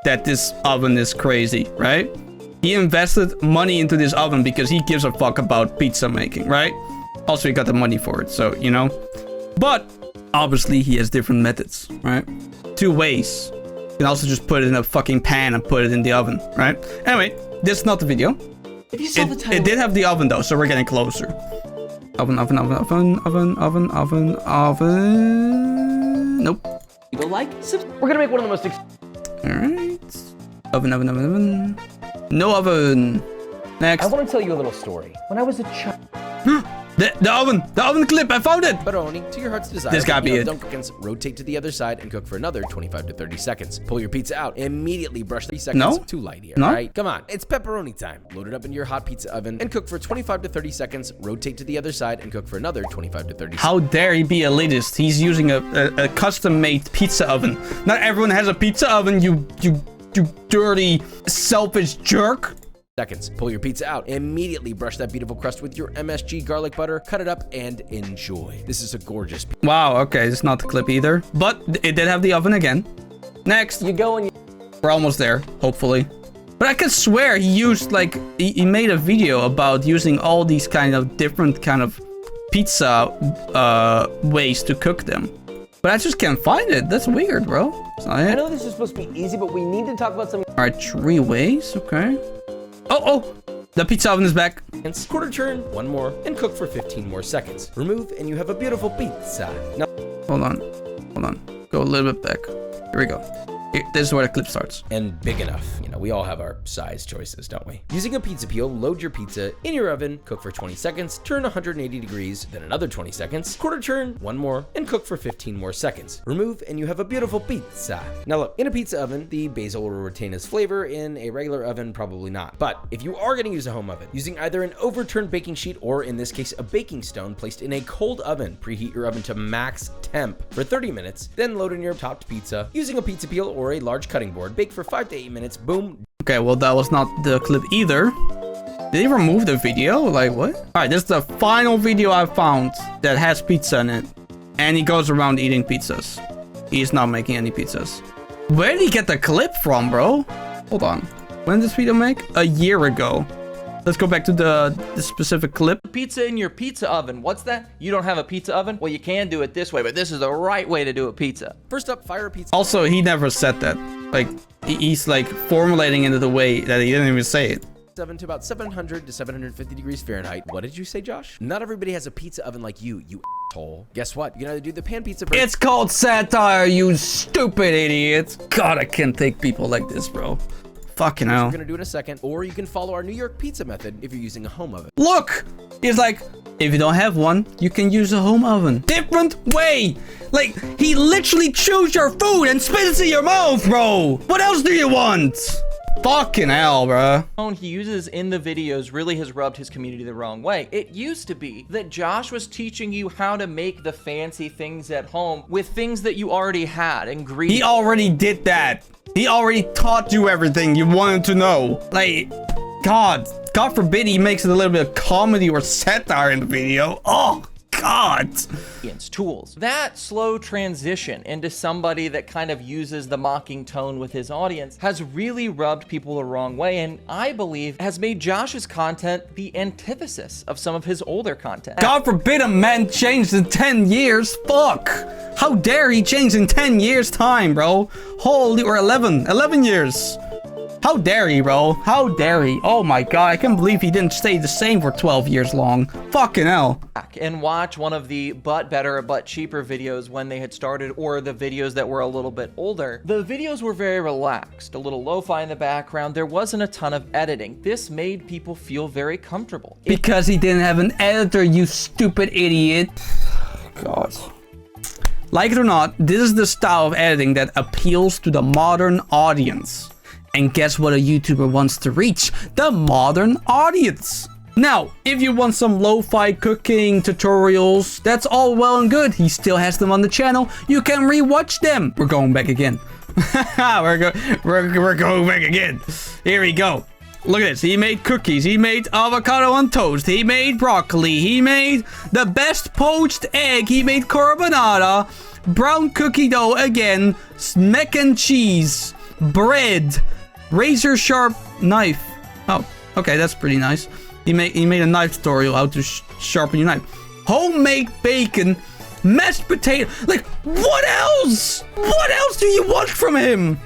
that this oven is crazy, right? He invested money into this oven because he gives a fuck about pizza making, right? Also, he got the money for it, so, you know. But, obviously, he has different methods, right? 2 ways. You can also just put it in a fucking pan and put it in the oven, right? Anyway, this is not the video. If you saw the title... It did have the oven, though, so we're getting closer. Oven. Nope. People like... We're gonna make one of the most... Alright. Oven. No oven. Next. I want to tell you a little story. When I was a child... The oven clip, I found it. Pepperoni to your heart's desire. This gotta be it. Don't cook and rotate to the other side and cook for another 25 to 30 seconds. Pull your pizza out. Immediately brush 3 seconds. No. Too light here. No. Right? Come on. It's pepperoni time. Load it up into your hot pizza oven and cook for 25 to 30 seconds. Rotate to the other side and cook for another 25 to 30 seconds. How dare he be elitist? He's using a custom-made pizza oven. Not everyone has a pizza oven, you dirty, selfish jerk. Seconds. Pull your pizza out. Immediately brush that beautiful crust with your MSG garlic butter. Cut it up and enjoy. This is a gorgeous pizza. Wow, okay, it's not the clip either. But it did have the oven again. Next. You go and... We're almost there, hopefully. But I can swear he used, like, he made a video about using all these kind of different kind of pizza ways to cook them. But I just can't find it. That's weird, bro. It's not it. I know this is supposed to be easy, but we need to talk about some... Alright, 3 ways, okay. Oh, the pizza oven is back. Quarter turn, 1 more, and cook for 15 more seconds. Remove, and you have a beautiful pizza. Now, Hold on. Go a little bit back. Here we go. This is where the clip starts. and big enough. You know, we all have our size choices, don't we? Using a pizza peel, load your pizza in your oven, cook for 20 seconds, turn 180 degrees, then another 20 seconds, quarter turn, 1 more, and cook for 15 more seconds. Remove, and you have a beautiful pizza. Now look, in a pizza oven, the basil will retain its flavor. In a regular oven, probably not. But if you are gonna use a home oven, using either an overturned baking sheet or, in this case, a baking stone placed in a cold oven, preheat your oven to max temp for 30 minutes, then load in your topped pizza. Using a pizza peel or a large cutting board, bake for 5 to 8 minutes, boom. Okay, well, that was not the clip either. Did he remove the video? Like, what? Alright, this is the final video I found that has pizza in it. And he goes around eating pizzas. He's not making any pizzas. Where did he get the clip from, bro? Hold on. When did this video make? A year ago. Let's go back to the specific clip. Pizza in your pizza oven. What's that? You don't have a pizza oven? Well, you can do it this way, but this is the right way to do a pizza. First up, fire a pizza. Also, he never said that. Like, he's like formulating it in the way that he didn't even say it. Oven to about 700 to 750 degrees Fahrenheit. What did you say, Josh? Not everybody has a pizza oven like you asshole. Guess what? You can either do the pan pizza version. It's called satire, you stupid idiot. God, I can't take people like this, bro. Fucking hell. We're gonna do it in a second, or you can follow our New York pizza method if you're using a home oven. Look! He's like, if you don't have one, you can use a home oven. Different way! Like, he literally chews your food and spits it in your mouth, bro! What else do you want? Fucking hell, bro. He uses in the videos really has rubbed his community the wrong way. It used to be that Josh was teaching you how to make the fancy things at home with things that you already had, ingredients. He already did that. He already taught you everything you wanted to know. Like, God forbid he makes it a little bit of comedy or satire in the video. Oh, God. Tools. That slow transition into somebody that kind of uses the mocking tone with his audience has really rubbed people the wrong way, and I believe has made Josh's content the antithesis of some of his older content. God forbid a man changed in 10 years. Fuck. How dare he change in 10 years time, bro? Holy, or 11 years. How dare he, bro? How dare he? Oh my God, I can't believe he didn't stay the same for 12 years long. Fucking hell. And watch one of the but better, but cheaper videos when they had started, or the videos that were a little bit older. The videos were very relaxed, a little lo-fi in the background. There wasn't a ton of editing. This made people feel very comfortable. Because he didn't have an editor, you stupid idiot. God. Like it or not, this is the style of editing that appeals to the modern audience. And guess what a YouTuber wants to reach? The modern audience. Now, if you want some lo-fi cooking tutorials, that's all well and good. He still has them on the channel. You can rewatch them. We're going back again. we're going back again. Here we go. Look at this. He made cookies. He made avocado on toast. He made broccoli. He made the best poached egg. He made carbonara. Brown cookie dough again. Mac and cheese. Bread. Razor sharp knife. Oh, okay, that's pretty nice. He made a knife tutorial how to sharpen your knife. Homemade bacon, mashed potato. Like, what else? What else do you want from him?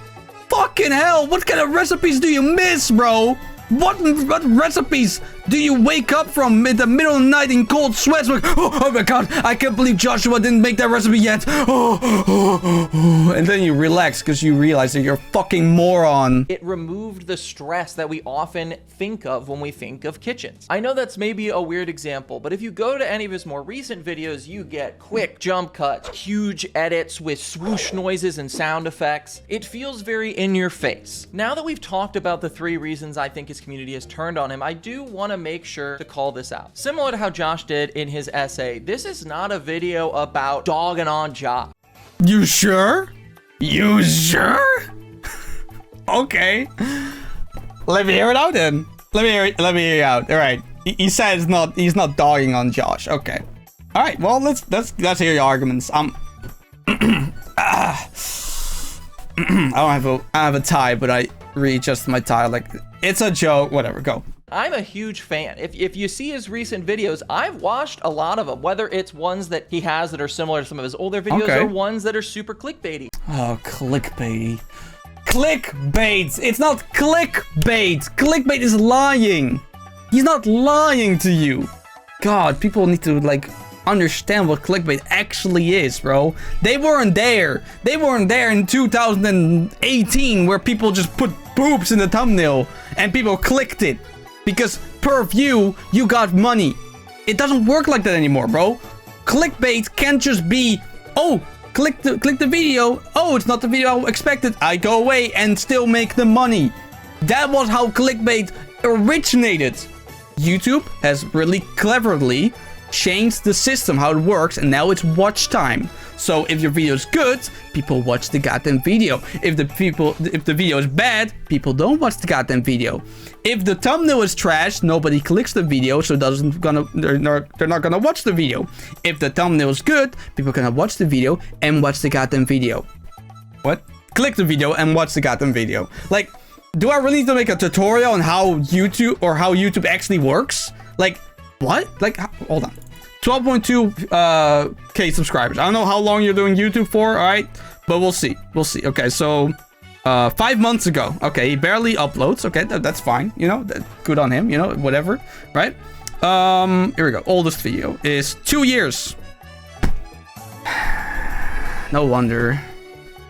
Fucking hell! What kind of recipes do you miss, bro? What recipes do you wake up from in the middle of the night in cold sweats? Like, oh my God, I can't believe Joshua didn't make that recipe yet. And then you relax because you realize that you're a fucking moron. It removed the stress that we often think of when we think of kitchens. I know that's maybe a weird example, but if you go to any of his more recent videos, you get quick jump cuts, huge edits with swoosh noises and sound effects. It feels very in your face. Now that we've talked about the 3 reasons I think his community has turned on him, I do want to make sure to call this out. Similar to how Josh did in his essay, this is not a video about dogging on Josh. You sure? You sure? Okay. Let me hear it out then. Let me hear it out. All right. He said he's not dogging on Josh. Okay. All right. Well, let's hear your arguments. I don't have a tie, but I readjusted my tie. Like, it's a joke. Whatever. Go. I'm a huge fan. If you see his recent videos, I've watched a lot of them, whether it's ones that he has that are similar to some of his older videos or ones that are super clickbaity. Oh, clickbaity. Clickbait! It's not clickbait! Clickbait is lying! He's not lying to you! God, people need to, like, understand what clickbait actually is, bro. They weren't there. They weren't there in 2018 where people just put boobs in the thumbnail and people clicked it. Because per view, you got money. It doesn't work like that anymore, bro. Clickbait can't just be, oh, click the video. Oh, it's not the video I expected. I go away and still make the money. That was how clickbait originated. YouTube has really cleverly changed the system, how it works, and now it's watch time. So if your video is good, people watch the goddamn video. If the video is bad, people don't watch the goddamn video. If the thumbnail is trash, nobody clicks the video, so they're not gonna watch the video. If the thumbnail is good, people are gonna watch the video and watch the goddamn video. What? Click the video and watch the goddamn video. Like, do I really need to make a tutorial on how YouTube actually works? Like, what? Like, hold on. 12.2 K subscribers. I don't know how long you're doing YouTube for, all right? But we'll see. We'll see. Okay, so 5 months ago. Okay, he barely uploads. Okay, that's fine. You know, good on him. You know, whatever, right? Here we go. Oldest video is 2 years. No wonder.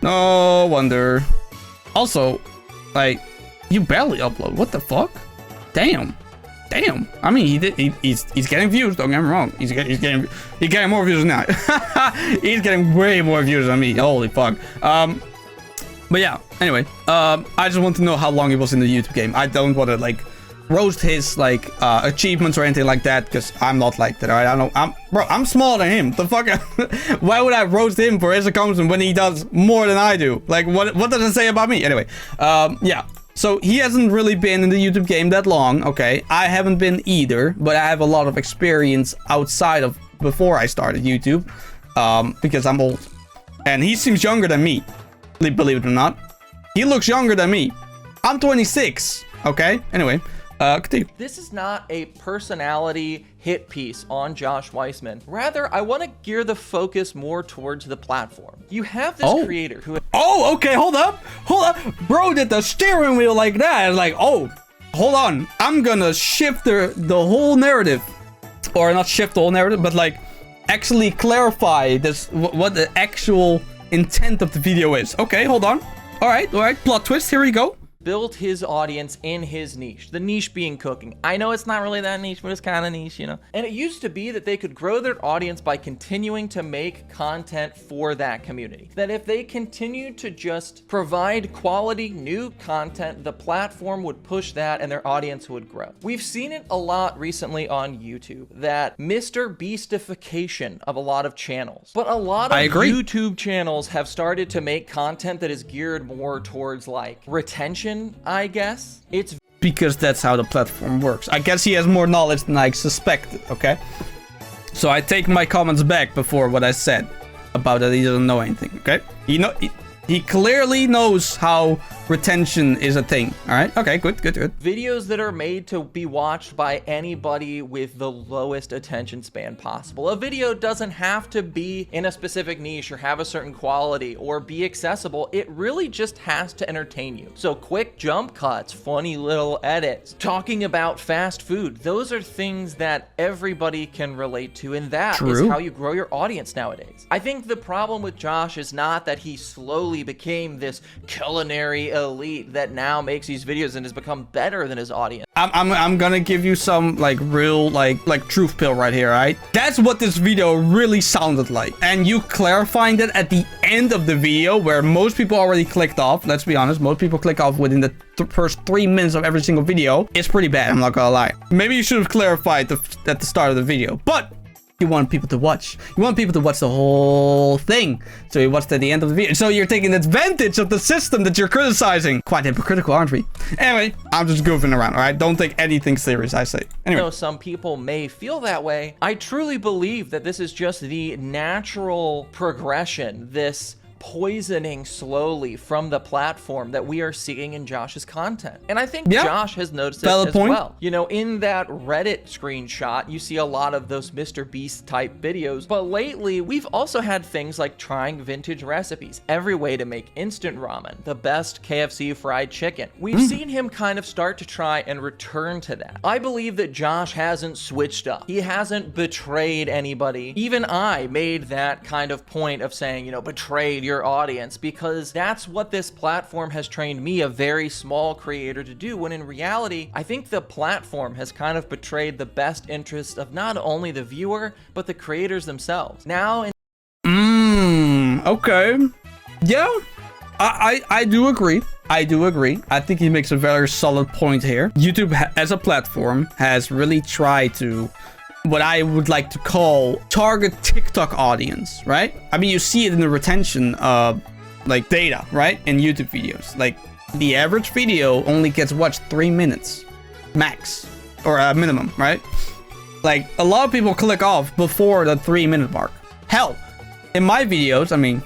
No wonder. Also, like, you barely upload. What the fuck? Damn. Damn. I mean, he's getting views. Don't get me wrong. He's getting more views than I. He's getting way more views than me. Holy fuck. But yeah. Anyway, I just want to know how long he was in the YouTube game. I don't want to like roast his like achievements or anything like that, because I'm not like that. All right? I'm smaller than him. The fuck? Why would I roast him for his accomplishment when he does more than I do? Like, what does it say about me? Anyway, yeah. So he hasn't really been in the YouTube game that long, okay? I haven't been either, but I have a lot of experience outside of before I started YouTube, because I'm old. And he seems younger than me, believe it or not. He looks younger than me. I'm 26, okay? Anyway, continue. This is not a personality hit piece on Josh Weissman. Rather, I want to gear the focus more towards the platform. You have this creator who... Oh, okay, hold up. Bro did the steering wheel like that. It's like, oh, hold on. I'm gonna shift the whole narrative. Or not shift the whole narrative, but like actually clarify this, what the actual intent of the video is. Okay, hold on. All right. Plot twist, here we go. Built his audience in his niche, the niche being cooking. I know it's not really that niche, but it's kind of niche, you know? And it used to be that they could grow their audience by continuing to make content for that community. That if they continued to just provide quality new content, the platform would push that and their audience would grow. We've seen it a lot recently on YouTube, that MrBeast-ification of a lot of channels. But a lot of YouTube channels have started to make content that is geared more towards like retention, I guess. It's because that's how the platform works. I guess he has more knowledge than I suspected, okay? So I take my comments back before what I said about that he doesn't know anything, okay? He clearly knows how retention is a thing. All right. Okay, good. Videos that are made to be watched by anybody with the lowest attention span possible. A video doesn't have to be in a specific niche or have a certain quality or be accessible. It really just has to entertain you. So quick jump cuts, funny little edits, talking about fast food. Those are things that everybody can relate to, and that is how you grow your audience nowadays. I think the problem with Josh is not that he slowly became this culinary elite that now makes these videos and has become better than his audience. I'm gonna give you some like real like truth pill right here, right? That's what this video really sounded like. And you clarifying that at the end of the video where most people already clicked off, let's be honest, most people click off within the first 3 minutes of every single video. It's pretty bad, I'm not gonna lie. Maybe you should have clarified at the start of the video, but you want people to watch. You want people to watch the whole thing. So you watched at the end of the video. So you're taking advantage of the system that you're criticizing. Quite hypocritical, aren't we? Anyway, I'm just goofing around, all right? Don't take anything serious, I say. Anyway. Though some people may feel that way, I truly believe that this is just the natural progression, this poisoning slowly from the platform that we are seeing in Josh's content. And I think Josh has noticed it as well. You know, in that Reddit screenshot, you see a lot of those Mr. Beast type videos. But lately, we've also had things like trying vintage recipes, every way to make instant ramen, the best KFC fried chicken. We've seen him kind of start to try and return to that. I believe that Josh hasn't switched up. He hasn't betrayed anybody. Even I made that kind of point of saying, you know, betrayed your audience, because that's what this platform has trained me, a very small creator, to do, when in reality, I think the platform has kind of betrayed the best interest of not only the viewer, but the creators themselves. Now, okay. Yeah, I do agree. I do agree. I think he makes a very solid point here. YouTube as a platform has really tried to what I would like to call target TikTok audience, right? I mean, you see it in the retention like data, right? In YouTube videos. Like the average video only gets watched 3 minutes max or a minimum, right? Like a lot of people click off before the 3-minute mark. Hell, in my videos, I mean,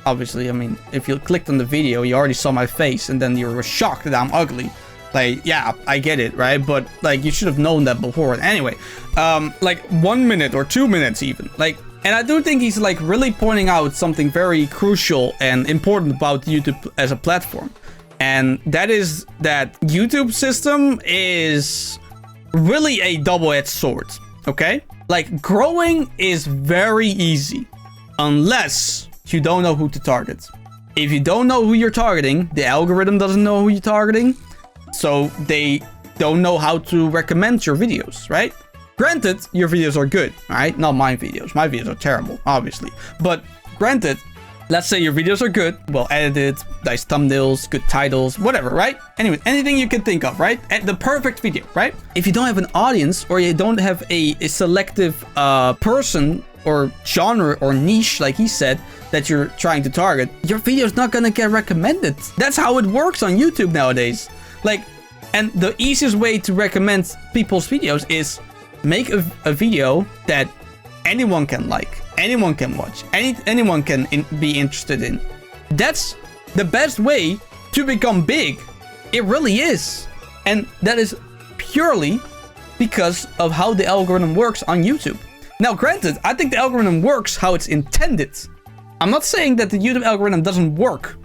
obviously, I mean, if you clicked on the video, you already saw my face and then you were shocked that I'm ugly. Like, yeah, I get it, right? But like, you should have known that before. Anyway, like 1 minute or 2 minutes even. Like, and I do think he's like really pointing out something very crucial and important about YouTube as a platform. And that is that YouTube system is really a double-edged sword, okay? Like, growing is very easy unless you don't know who to target. If you don't know who you're targeting, the algorithm doesn't know who you're targeting, so they don't know how to recommend your videos, right? Granted, your videos are good, right? Not my videos. My videos are terrible, obviously. But granted, let's say your videos are good, well edited, nice thumbnails, good titles, whatever, right? Anyway, anything you can think of, right? And the perfect video, right? If you don't have an audience or you don't have a selective person or genre or niche, like he said, that you're trying to target, your video is not gonna get recommended. That's how it works on YouTube nowadays. Like, and the easiest way to recommend people's videos is make a video that anyone can like, anyone can watch, anyone can be interested in. That's the best way to become big. It really is. And that is purely because of how the algorithm works on YouTube. Now, granted, I think the algorithm works how it's intended. I'm not saying that the YouTube algorithm doesn't work.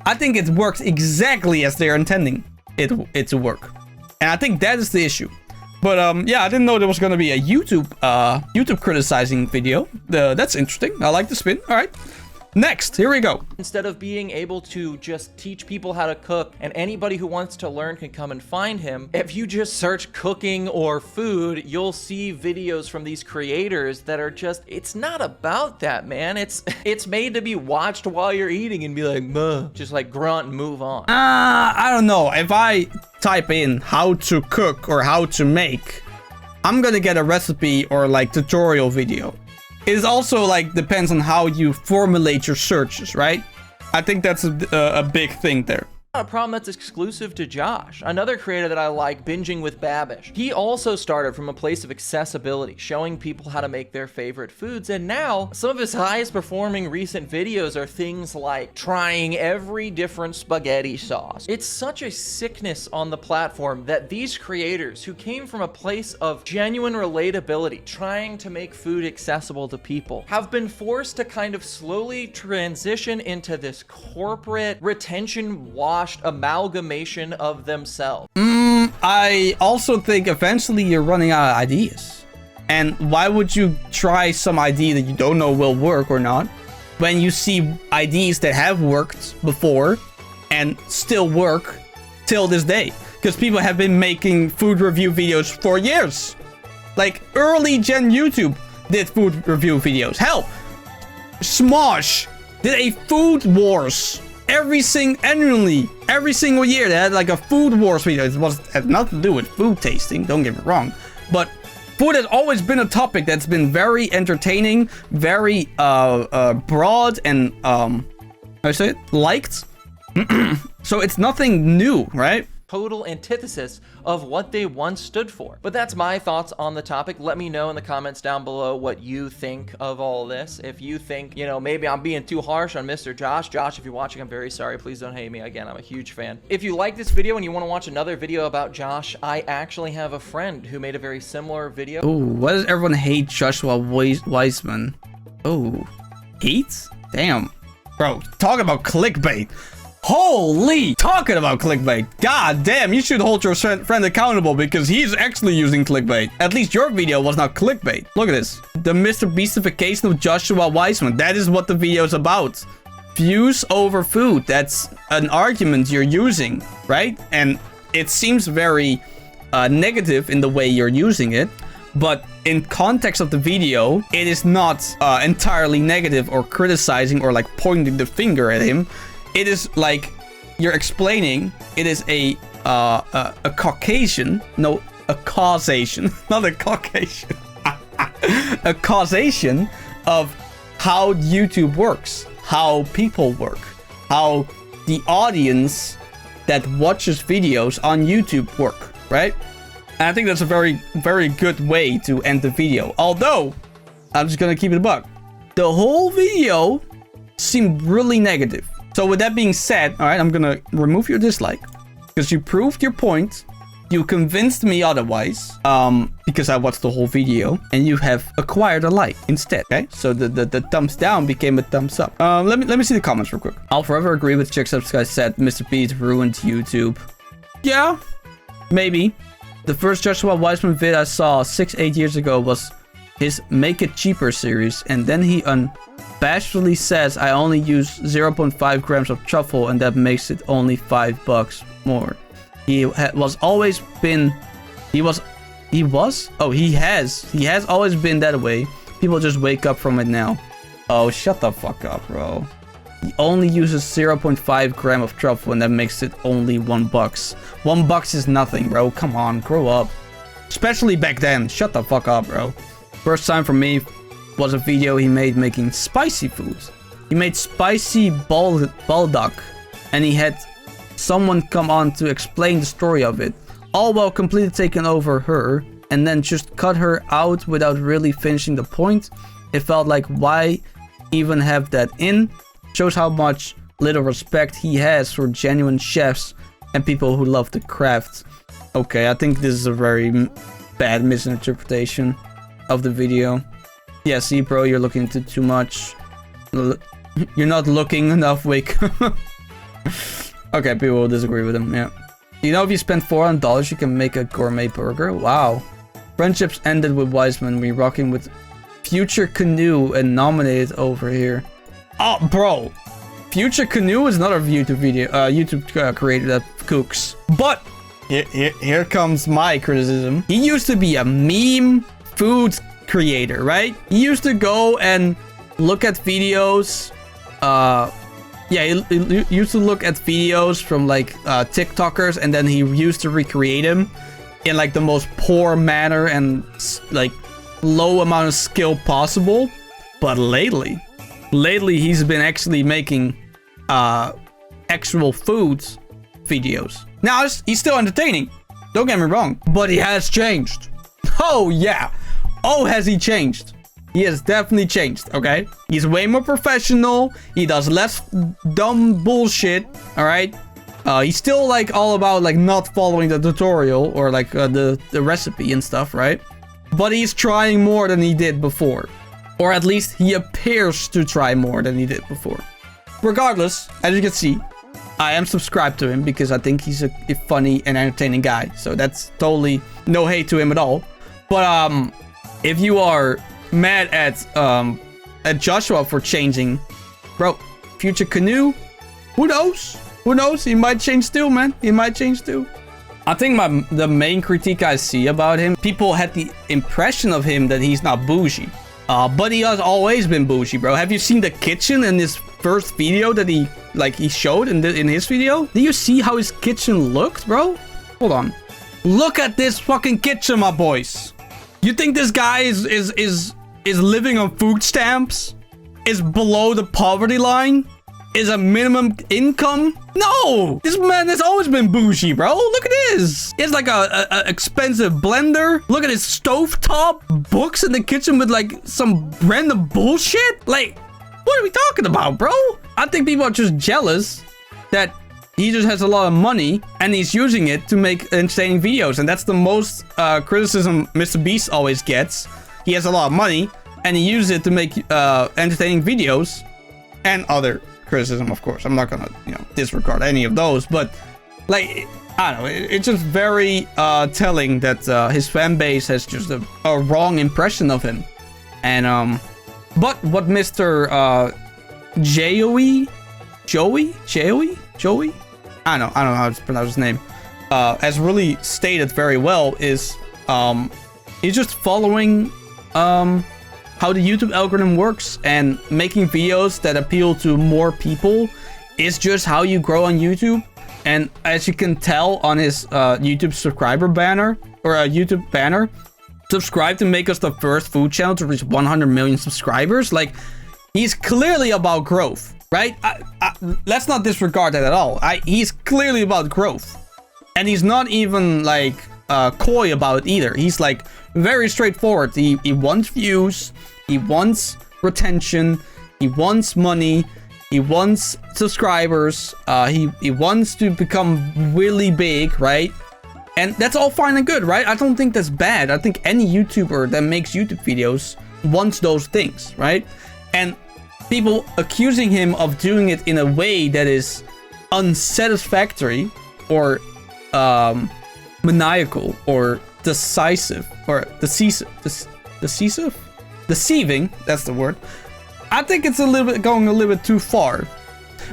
I think it works exactly as they're intending it to work. And I think that is the issue. But yeah, I didn't know there was gonna be a YouTube criticizing video. That's interesting. I like the spin. All right. Next, here we go. Instead of being able to just teach people how to cook and anybody who wants to learn can come and find him, if you just search cooking or food, you'll see videos from these creators that are just, it's not about that, man. It's made to be watched while you're eating and be like, "Muh," just like grunt and move on. I don't know. If I type in how to cook or how to make, I'm gonna get a recipe or like tutorial video. It is also like depends on how you formulate your searches, right? I think that's a big thing there. A problem that's exclusive to Josh, another creator that I like, Binging with Babish. He also started from a place of accessibility, showing people how to make their favorite foods, and now some of his highest performing recent videos are things like trying every different spaghetti sauce. It's such a sickness on the platform that these creators who came from a place of genuine relatability, trying to make food accessible to people, have been forced to kind of slowly transition into this corporate retention wash amalgamation of themselves. I also think eventually you're running out of ideas. And why would you try some idea that you don't know will work or not when you see ideas that have worked before and still work till this day? Because people have been making food review videos for years. Like early gen YouTube did food review videos. Hell, Smosh did a food wars every single year. They had like a food wars video. It had nothing to do with food tasting, don't get me wrong, but food has always been a topic that's been very entertaining, very broad, and how do I say it, liked. So it's nothing new, right? Total antithesis of what they once stood for. But that's my thoughts on the topic. Let me know in the comments down below what you think of all this. If you think, you know, maybe I'm being too harsh on Mr. Josh. Josh, if you're watching, I'm very sorry. Please don't hate me. Again, I'm a huge fan. If you like this video and you want to watch another video about Josh, I actually have a friend who made a very similar video. Oh, why does everyone hate Joshua Weissman? Oh, hate? Damn. Bro, talk about clickbait. Holy! Talking about clickbait. God damn, you should hold your friend accountable because he's actually using clickbait. At least your video was not clickbait. Look at this. The MrBeast-ification of Joshua Weissman. That is what the video is about. Views over food. That's an argument you're using, right? And it seems very negative in the way you're using it. But in context of the video, it is not entirely negative or criticizing or like pointing the finger at him. It is like you're explaining it is a Caucasian, no, a causation, not a Caucasian. a causation of how YouTube works, how people work, how the audience that watches videos on YouTube work, right? And I think that's a very, very good way to end the video. Although, I'm just gonna keep it a buck. The whole video seemed really negative. So with that being said, all right, I'm gonna remove your dislike because you proved your point. You convinced me otherwise, because I watched the whole video, and you have acquired a like instead. Okay, so the thumbs down became a thumbs up. Let me see the comments real quick. I'll forever agree with Jacksepticeye said MrBeast ruined YouTube. Yeah, maybe. The first Joshua Weissman vid I saw 6-8 years ago was his Make It Cheaper series, and then he unabashedly says I only use 0.5 grams of truffle, and that makes it only $5 more. He has always been that way. People just wake up from it now. Oh, shut the fuck up, bro. He only uses 0.5 gram of truffle, and that makes it only $1. $1 is nothing, bro. Come on, grow up. Especially back then. Shut the fuck up, bro. First time for me was a video he made making spicy foods. He made spicy baldock, and he had someone come on to explain the story of it, all while completely taking over her, and then just cut her out without really finishing the point. It felt like, why even have that in? Shows how much little respect he has for genuine chefs and people who love the craft. Okay, I think this is a very bad misinterpretation of the video. Yeah, see, bro, you're looking into too much. You're not looking enough, wake. Okay, people will disagree with him, yeah. You know, if you spend $400, you can make a gourmet burger? Wow. Friendships ended with Weissman. We rocking with Future Canoe and nominated over here. Oh, bro. Future Canoe is another YouTube creator that cooks. But here comes my criticism. He used to be a meme food creator, right? He used to go and look at videos, yeah, he used to look at videos from like TikTokers, and then he used to recreate them in like the most poor manner and like low amount of skill possible. But lately he's been actually making actual foods videos. Now he's still entertaining, don't get me wrong, but he has changed. Oh yeah, oh has he changed? He has definitely changed, okay? He's way more professional. He does less dumb bullshit, all right? He's still like all about like not following the tutorial or like the recipe and stuff, right? But he's trying more than he did before. Or at least he appears to try more than he did before. Regardless, as you can see, I am subscribed to him because I think he's a funny and entertaining guy. So that's totally no hate to him at all. But if you are mad at Joshua for changing, bro, Future Canoe, who knows? Who knows? He might change too, man. He might change too. I think the main critique I see about him, people had the impression of him that he's not bougie. But he has always been bougie, bro. Have you seen the kitchen in his first video that he showed in his video? Do you see how his kitchen looked, bro? Hold on. Look at this fucking kitchen, my boys. You think this guy is living on food stamps? Is below the poverty line? Is a minimum income? No! This man has always been bougie, bro. Look at this. He has like a expensive blender. Look at his stovetop. Books in the kitchen with like some random bullshit. Like, what are we talking about, bro? I think people are just jealous that he just has a lot of money and he's using it to make entertaining videos. And that's the most criticism MrBeast always gets. He has a lot of money and he uses it to make entertaining videos, and other criticism, of course. I'm not gonna, disregard any of those, but like, I don't know, it's just very telling that his fan base has just a wrong impression of him. And but what Mr. Joey, I don't know how to pronounce his name, has really stated very well is he's just following how the YouTube algorithm works, and making videos that appeal to more people is just how you grow on YouTube. And as you can tell on his YouTube subscriber banner, or a YouTube banner, subscribe to make us the first food channel to reach 100 million subscribers. Like, he's clearly about growth, right? Let's not disregard that at all. He's clearly about growth. And he's not even, like, coy about it either. He's, like, very straightforward. He wants views. He wants retention. He wants money. He wants subscribers. He wants to become really big, right? And that's all fine and good, right? I don't think that's bad. I think any YouTuber that makes YouTube videos wants those things, right? And people accusing him of doing it in a way that is unsatisfactory or maniacal or decisive or deceiving, that's the word. I think it's going a little bit too far.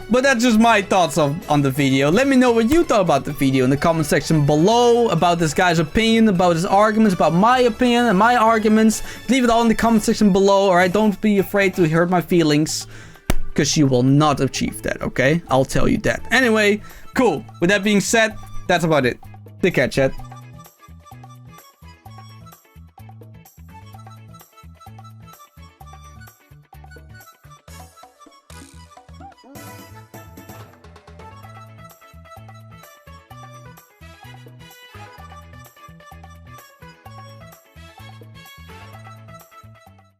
But that's just my thoughts on the video. Let me know what you thought about the video in the comment section below, about this guy's opinion, about his arguments, about my opinion and my arguments. Leave it all in the comment section below, alright? Don't be afraid to hurt my feelings, because you will not achieve that, okay? I'll tell you that. Anyway, cool. With that being said, that's about it. Take care, chat.